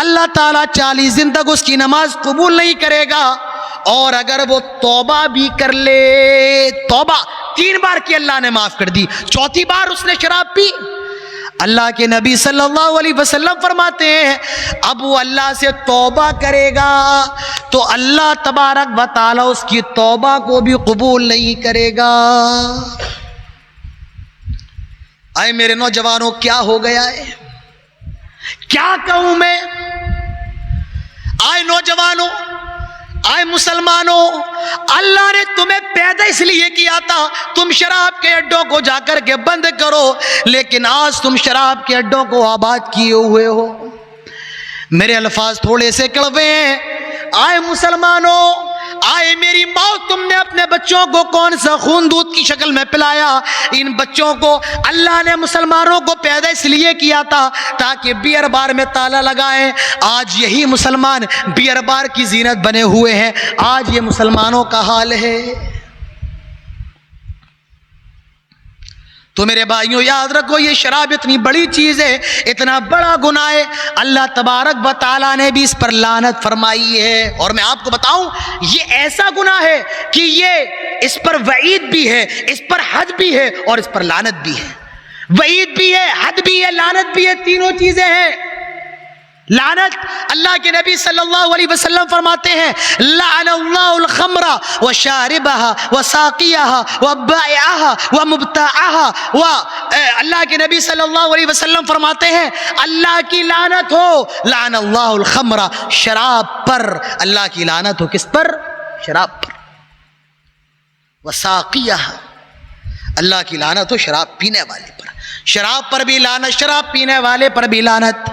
اللہ تعالیٰ 40 دن تک اس کی نماز قبول نہیں کرے گا. اور اگر وہ توبہ بھی کر لے، توبہ 3 بار کی اللہ نے معاف کر دی، چوتھی بار اس نے شراب پی، اللہ کے نبی صلی اللہ علیہ وسلم فرماتے ہیں اب وہ اللہ سے توبہ کرے گا تو اللہ تبارک و تعالیٰ اس کی توبہ کو بھی قبول نہیں کرے گا. اے میرے نوجوانوں، کیا ہو گیا ہے، کیا کہوں میں؟ آئے نوجوانوں، آئے مسلمانوں، اللہ نے تمہیں پیدا اس لیے کیا تھا تم شراب کے اڈوں کو جا کر کے بند کرو، لیکن آج تم شراب کے اڈوں کو آباد کیے ہوئے ہو. میرے الفاظ تھوڑے سے کڑوے ہیں. آئے مسلمانوں، آئے میری ماں، تم نے اپنے بچوں کو کون سا خون دودھ کی شکل میں پلایا؟ ان بچوں کو اللہ نے مسلمانوں کو پیدا اس لیے کیا تھا تاکہ بیئر بار میں تالا لگائیں. آج یہی مسلمان بیئر بار کی زینت بنے ہوئے ہیں. آج یہ مسلمانوں کا حال ہے. تو میرے بھائیوں یاد رکھو، یہ شراب اتنی بڑی چیز ہے، اتنا بڑا گناہ ہے، اللہ تبارک و تعالیٰ نے بھی اس پر لعنت فرمائی ہے. اور میں آپ کو بتاؤں یہ ایسا گناہ ہے کہ یہ اس پر وعید بھی ہے، اس پر حد بھی ہے، اور اس پر لعنت بھی ہے. وعید بھی ہے، حد بھی ہے، لعنت بھی ہے، تینوں چیزیں ہیں. لعنت، اللہ کے نبی صلی اللہ علیہ وسلم فرماتے ہیں لعن اللہ الخمر وشاربها وساقيها وبائعها ومبتاعها. اللہ کے نبی صلی اللہ علیہ وسلم فرماتے ہیں اللہ کی لعنت ہو، لعن اللہ الخمر، شراب پر اللہ کی لعنت ہو. کس پر؟ شراب پر. وساقیہ، اللہ کی لعنت ہو شراب پینے والے پر، شراب پر بھی لعنت، شراب پینے والے پر بھی لعنت.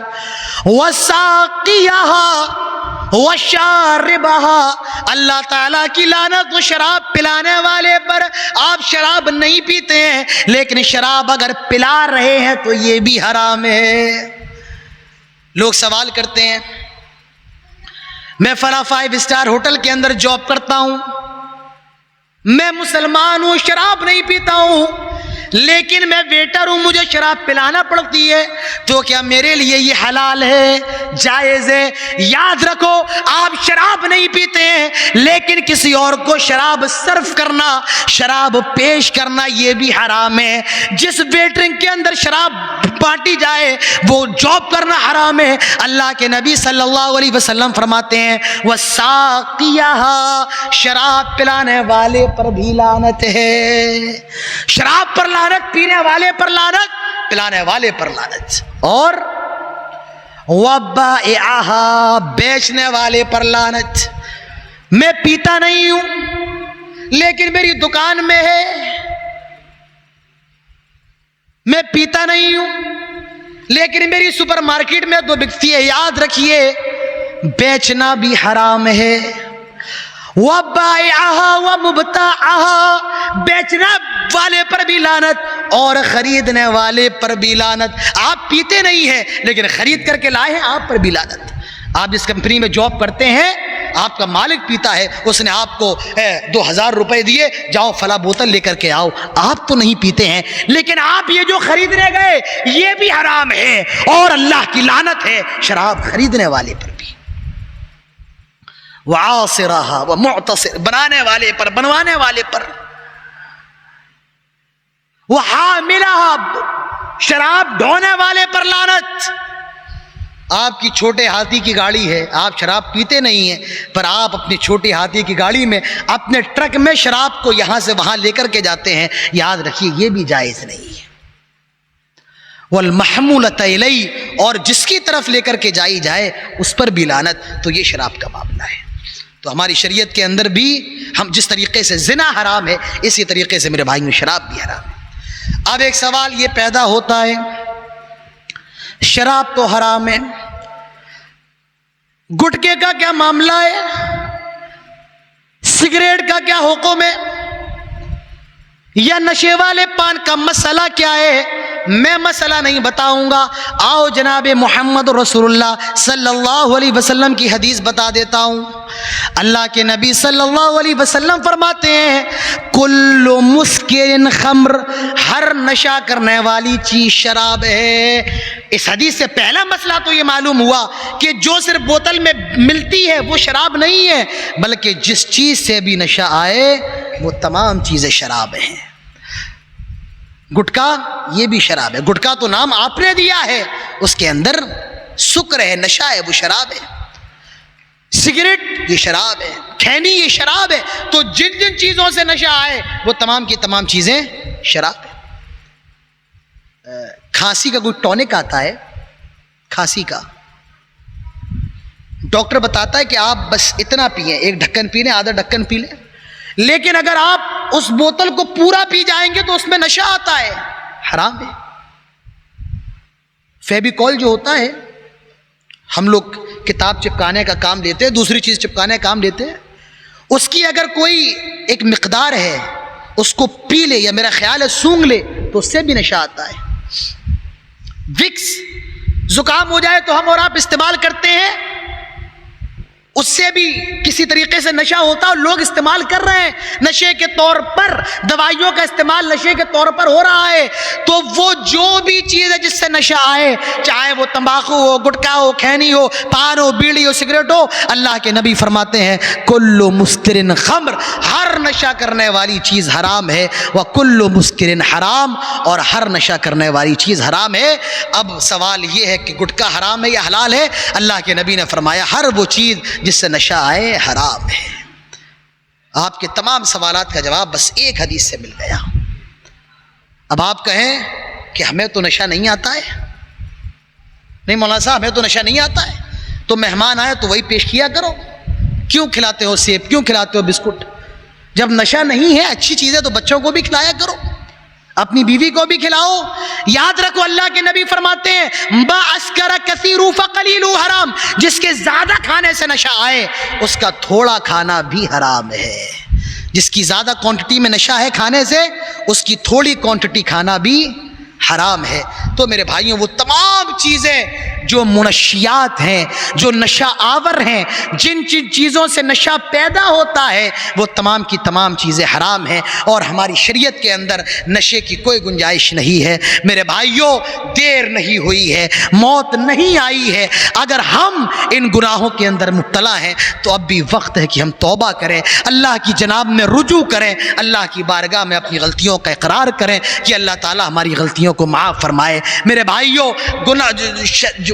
وساقیہ وشاربہ، اللہ تعالیٰ کی لعنت ہو شراب پلانے والے پر. آپ شراب نہیں پیتے ہیں لیکن شراب اگر پلا رہے ہیں تو یہ بھی حرام ہے. لوگ سوال کرتے ہیں میں فلاں 5 اسٹار ہوٹل کے اندر جاب کرتا ہوں، میں مسلمان ہوں، شراب نہیں پیتا ہوں، لیکن میں ویٹر ہوں، مجھے شراب پلانا پڑتی ہے، تو کیا میرے لیے یہ حلال ہے، جائز ہے؟ یاد رکھو آپ شراب نہیں پیتے ہیں لیکن کسی اور کو شراب سرو کرنا، شراب پیش کرنا یہ بھی حرام ہے. جس ویٹرنگ کے اندر شراب بانٹی جائے وہ جاب کرنا حرام ہے. اللہ کے نبی صلی اللہ علیہ وسلم فرماتے ہیں وساقیہ، شراب پلانے والے پر بھی لعنت ہے. شراب پر لعنت، پینے والے پر لعنت، پلانے والے پر لعنت. اور وبائعہا، بیچنے والے پر لعنت. میں پیتا نہیں ہوں لیکن میری دکان میں ہے، میں پیتا نہیں ہوں لیکن میری سپر مارکیٹ میں تو بکتی ہے. یاد رکھیے بیچنا بھی حرام ہے. وبائعہا ومبتاعہا، بیچنے والے پر بھی لعنت اور خریدنے والے پر بھی لعنت. آپ پیتے نہیں ہیں لیکن خرید کر کے لائے ہیں، آپ پر بھی لعنت. آپ جس کمپنی میں جاب کرتے ہیں آپ کا مالک پیتا ہے، اس نے آپ کو 2000 روپے دیے، جاؤ فلاں بوتل لے کر کے آؤ. آپ تو نہیں پیتے ہیں لیکن آپ یہ جو خریدنے گئے یہ بھی حرام ہے اور اللہ کی لعنت ہے شراب خریدنے والے پر بھی. وعاصرہا ومعتصر، بنانے والے پر، بنوانے والے پر. وحاملہا، شراب ڈھونے والے پر لعنت. آپ کی چھوٹے ہاتھی کی گاڑی ہے، آپ شراب پیتے نہیں ہیں پر آپ اپنی چھوٹی ہاتھی کی گاڑی میں اپنے ٹرک میں شراب کو یہاں سے وہاں لے کر کے جاتے ہیں، یاد رکھیے یہ بھی جائز نہیں ہے. والمحمولۃ الیہ، اور جس کی طرف لے کر کے جائی جائے اس پر بھی لعنت. تو یہ شراب کا معاملہ ہے. تو ہماری شریعت کے اندر بھی ہم جس طریقے سے زنا حرام ہے اسی طریقے سے میرے بھائیوں شراب بھی حرام ہے. اب ایک سوال یہ پیدا ہوتا ہے، شراب تو حرام ہے، گٹکے کا کیا معاملہ ہے، سگریٹ کا کیا حکم ہے، یا نشے والے پان کا مسئلہ کیا ہے؟ میں مسئلہ نہیں بتاؤں گا، آؤ جناب محمد رسول اللہ صلی اللہ علیہ وسلم کی حدیث بتا دیتا ہوں. اللہ کے نبی صلی اللہ علیہ وسلم فرماتے ہیں کل مسکر خمر، ہر نشہ کرنے والی چیز شراب ہے. اس حدیث سے پہلا مسئلہ تو یہ معلوم ہوا کہ جو صرف بوتل میں ملتی ہے وہ شراب نہیں ہے، بلکہ جس چیز سے بھی نشہ آئے وہ تمام چیزیں شراب ہیں. گٹکا یہ بھی شراب ہے، گٹکا تو نام آپ نے دیا ہے، اس کے اندر سکر ہے، نشہ ہے، وہ شراب ہے. سگریٹ یہ شراب ہے، کھینی یہ شراب ہے. تو جن جن چیزوں سے نشہ آئے وہ تمام کی تمام چیزیں شراب ہے. کھانسی کا کوئی ٹونک آتا ہے، کھانسی کا ڈاکٹر بتاتا ہے کہ آپ بس اتنا پئیں، ایک ڈھکن پی لیں، آدھا ڈھکن پی لیں، لیکن اگر آپ اس بوتل کو پورا پی جائیں گے تو اس میں نشہ آتا ہے، حرام ہے. فیویکول جو ہوتا ہے، ہم لوگ کتاب چپکانے کا کام لیتے ہیں، دوسری چیز چپکانے کا کام لیتے ہیں، اس کی اگر کوئی ایک مقدار ہے اس کو پی لے یا میرا خیال ہے سونگھ لے تو اس سے بھی نشہ آتا ہے. وکس زکام ہو جائے تو ہم اور آپ استعمال کرتے ہیں، اس سے بھی کسی طریقے سے نشہ ہوتا ہے اور لوگ استعمال کر رہے ہیں نشے کے طور پر. دوائیوں کا استعمال نشے کے طور پر ہو رہا ہے. تو وہ جو بھی چیز ہے جس سے نشہ آئے، چاہے وہ تمباکو ہو، گٹکا ہو، کھینی ہو، پان ہو، بیڑی ہو، سگریٹ ہو، اللہ کے نبی فرماتے ہیں کل مسکر خمر، ہر نشہ کرنے والی چیز حرام ہے. وکل مسکر حرام، اور ہر نشہ کرنے والی چیز حرام ہے. اب سوال یہ ہے کہ گٹکا حرام ہے یا حلال ہے؟ اللہ کے نبی نے فرمایا ہر وہ چیز جس سے نشہ آئے حرام ہے. آپ کے تمام سوالات کا جواب بس ایک حدیث سے مل گیا. اب آپ کہیں کہ ہمیں تو نشہ نہیں آتا ہے، نہیں مولانا صاحب ہمیں تو نشہ نہیں آتا ہے، تو مہمان آئے تو وہی پیش کیا کرو. کیوں کھلاتے ہو سیب، کیوں کھلاتے ہو بسکٹ؟ جب نشہ نہیں ہے اچھی چیزیں تو بچوں کو بھی کھلایا کرو، اپنی بیوی کو بھی کھلاؤ۔ یاد رکھو اللہ کے نبی فرماتے ہیں ما اسکر کثیر فقلیل حرام، جس کے زیادہ کھانے سے نشہ آئے اس کا تھوڑا کھانا بھی حرام ہے۔ جس کی زیادہ کوانٹٹی میں نشہ ہے کھانے سے، اس کی تھوڑی کوانٹٹی کھانا بھی حرام ہے۔ تو میرے بھائیوں وہ تمام چیزیں جو منشیات ہیں، جو نشہ آور ہیں، جن چیزوں سے نشہ پیدا ہوتا ہے، وہ تمام کی تمام چیزیں حرام ہیں، اور ہماری شریعت کے اندر نشے کی کوئی گنجائش نہیں ہے۔ میرے بھائیوں دیر نہیں ہوئی ہے، موت نہیں آئی ہے۔ اگر ہم ان گناہوں کے اندر مبتلا ہیں تو اب بھی وقت ہے کہ ہم توبہ کریں، اللہ کی جناب میں رجوع کریں، اللہ کی بارگاہ میں اپنی غلطیوں کا اقرار کریں کہ اللہ تعالی ہماری غلطیوں کو معاف فرمائے۔ میرے بھائیوں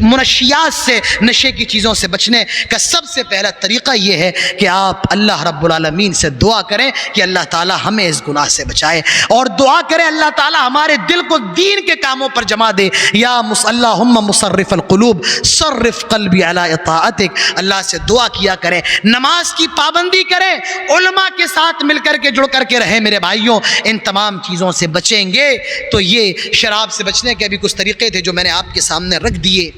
منشیات سے، نشے کی چیزوں سے بچنے کا سب سے پہلا طریقہ یہ ہے کہ آپ اللہ رب العالمین سے دعا کریں کہ اللہ تعالی ہمیں اس گناہ سے بچائے، اور دعا کریں اللہ تعالی ہمارے دل کو دین کے کاموں پر جما دے۔ یا اللہم مصرف القلوب صرف قلبی علی اطاعتک، اللہ سے دعا کیا کریں، نماز کی پابندی کریں، علماء کے ساتھ مل کر کے جڑ کر کے رہیں۔ میرے بھائیوں ان تمام چیزوں سے بچیں گے تو یہ شراب سے بچنے کے بھی کچھ طریقے تھے جو میں نے آپ کے سامنے رکھ دیے۔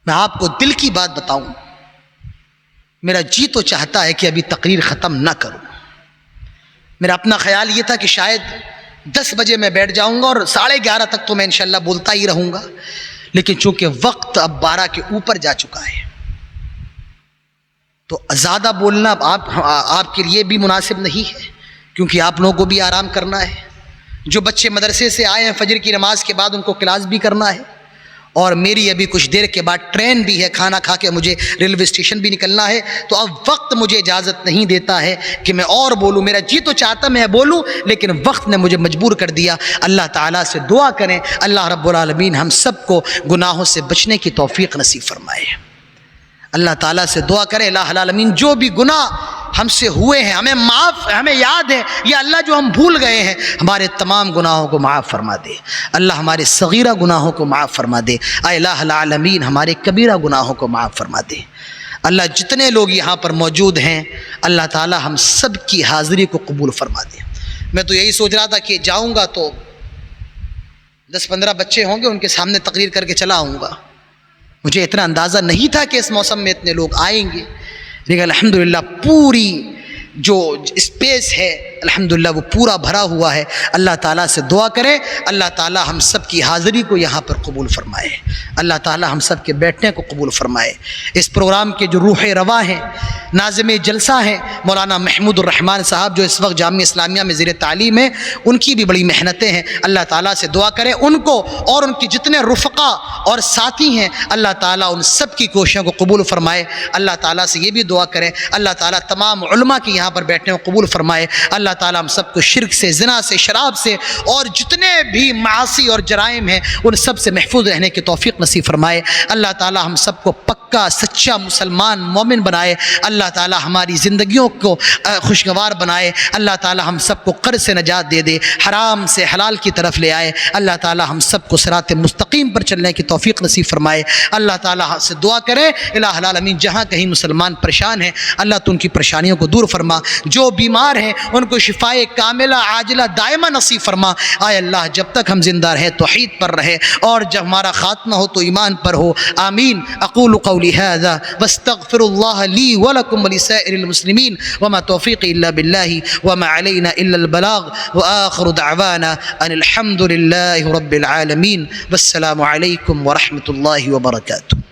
میں آپ کو دل کی بات بتاؤں، میرا جی تو چاہتا ہے کہ ابھی تقریر ختم نہ کروں۔ میرا اپنا خیال یہ تھا کہ شاید 10 بجے میں بیٹھ جاؤں گا اور 11:30 تک تو میں انشاءاللہ بولتا ہی رہوں گا، لیکن چونکہ وقت اب 12 کے اوپر جا چکا ہے تو زیادہ بولنا آپ کے لیے بھی مناسب نہیں ہے، کیونکہ آپ لوگوں کو بھی آرام کرنا ہے۔ جو بچے مدرسے سے آئے ہیں فجر کی نماز کے بعد ان کو کلاس بھی کرنا ہے، اور میری ابھی کچھ دیر کے بعد ٹرین بھی ہے، کھانا کھا کے مجھے ریلوے اسٹیشن بھی نکلنا ہے۔ تو اب وقت مجھے اجازت نہیں دیتا ہے کہ میں اور بولوں، میرا جی تو چاہتا میں بولوں لیکن وقت نے مجھے مجبور کر دیا۔ اللہ تعالیٰ سے دعا کریں اللہ رب العالمین ہم سب کو گناہوں سے بچنے کی توفیق نصیب فرمائے۔ اللہ تعالیٰ سے دعا کریں الہ العالمین جو بھی گناہ ہم سے ہوئے ہیں ہمیں یاد ہے، یا اللہ جو ہم بھول گئے ہیں ہمارے تمام گناہوں کو معاف فرما دے۔ اللہ ہمارے صغیرہ گناہوں کو معاف فرما دے۔ اے الہ العالمین ہمارے کبیرہ گناہوں کو معاف فرما دے۔ اللہ جتنے لوگ یہاں پر موجود ہیں اللہ تعالیٰ ہم سب کی حاضری کو قبول فرما دے۔ میں تو یہی سوچ رہا تھا کہ جاؤں گا تو 10-15 بچے ہوں گے، ان کے سامنے تقریر کر کے چلا آؤں گا۔ مجھے اتنا اندازہ نہیں تھا کہ اس موسم میں اتنے لوگ آئیں گے، لیکن الحمدللہ پوری جو اسپیس ہے الحمدللہ وہ پورا بھرا ہوا ہے۔ اللہ تعالیٰ سے دعا کریں اللہ تعالیٰ ہم سب کی حاضری کو یہاں پر قبول فرمائے، اللہ تعالیٰ ہم سب کے بیٹھنے کو قبول فرمائے۔ اس پروگرام کے جو روح رواں ہیں، ناظم جلسہ ہیں مولانا محمود الرحمان صاحب جو اس وقت جامعہ اسلامیہ میں زیر تعلیم ہیں، ان کی بھی بڑی محنتیں ہیں۔ اللہ تعالیٰ سے دعا کریں ان کو اور ان کی جتنے رفقا اور ساتھی ہیں اللہ تعالیٰ ان سب کی کوششوں کو قبول فرمائے۔ اللہ تعالیٰ سے یہ بھی دعا کریں اللہ تعالیٰ تمام علماء کی یہاں پر بیٹھنے کو قبول فرمائے۔ اللہ تعالیٰ ہم سب کو شرک سے، زنا سے، شراب سے اور جتنے بھی معاصی اور جرائم ہیں ان سب سے محفوظ رہنے کی توفیق نصیب فرمائے۔ اللہ تعالیٰ ہم سب کو پکا سچا مسلمان مومن بنائے۔ اللہ تعالیٰ ہماری زندگیوں کو خوشگوار بنائے۔ اللہ تعالیٰ ہم سب کو قرض سے نجات دے دے، حرام سے حلال کی طرف لے آئے۔ اللہ تعالیٰ ہم سب کو صراط مستقیم پر چلنے کی توفیق نصیب فرمائے۔ اللہ تعالیٰ سے دعا کریں الہ العالمین جہاں کہیں مسلمان پریشان ہیں اللہ تو ان کی پریشانیوں کو دور فرما، جو بیمار ہیں ان کو شفائے کاملہ عاجلہ دائمہ نصیب فرما۔ آئے اللہ جب تک ہم زندہ رہے توحید پر رہے اور جب ہمارا خاتمہ ہو تو ایمان پر ہو، آمین۔ اقول قولی ھذا واستغفر اللہ لی ولکم ولسائر المسلمین وما توفیقی الا باللہ وما علینا الا البلاغ وآخر دعوانا ان الحمد للہ رب العالمین والسلام علیکم ورحمۃ اللہ وبرکاتہ۔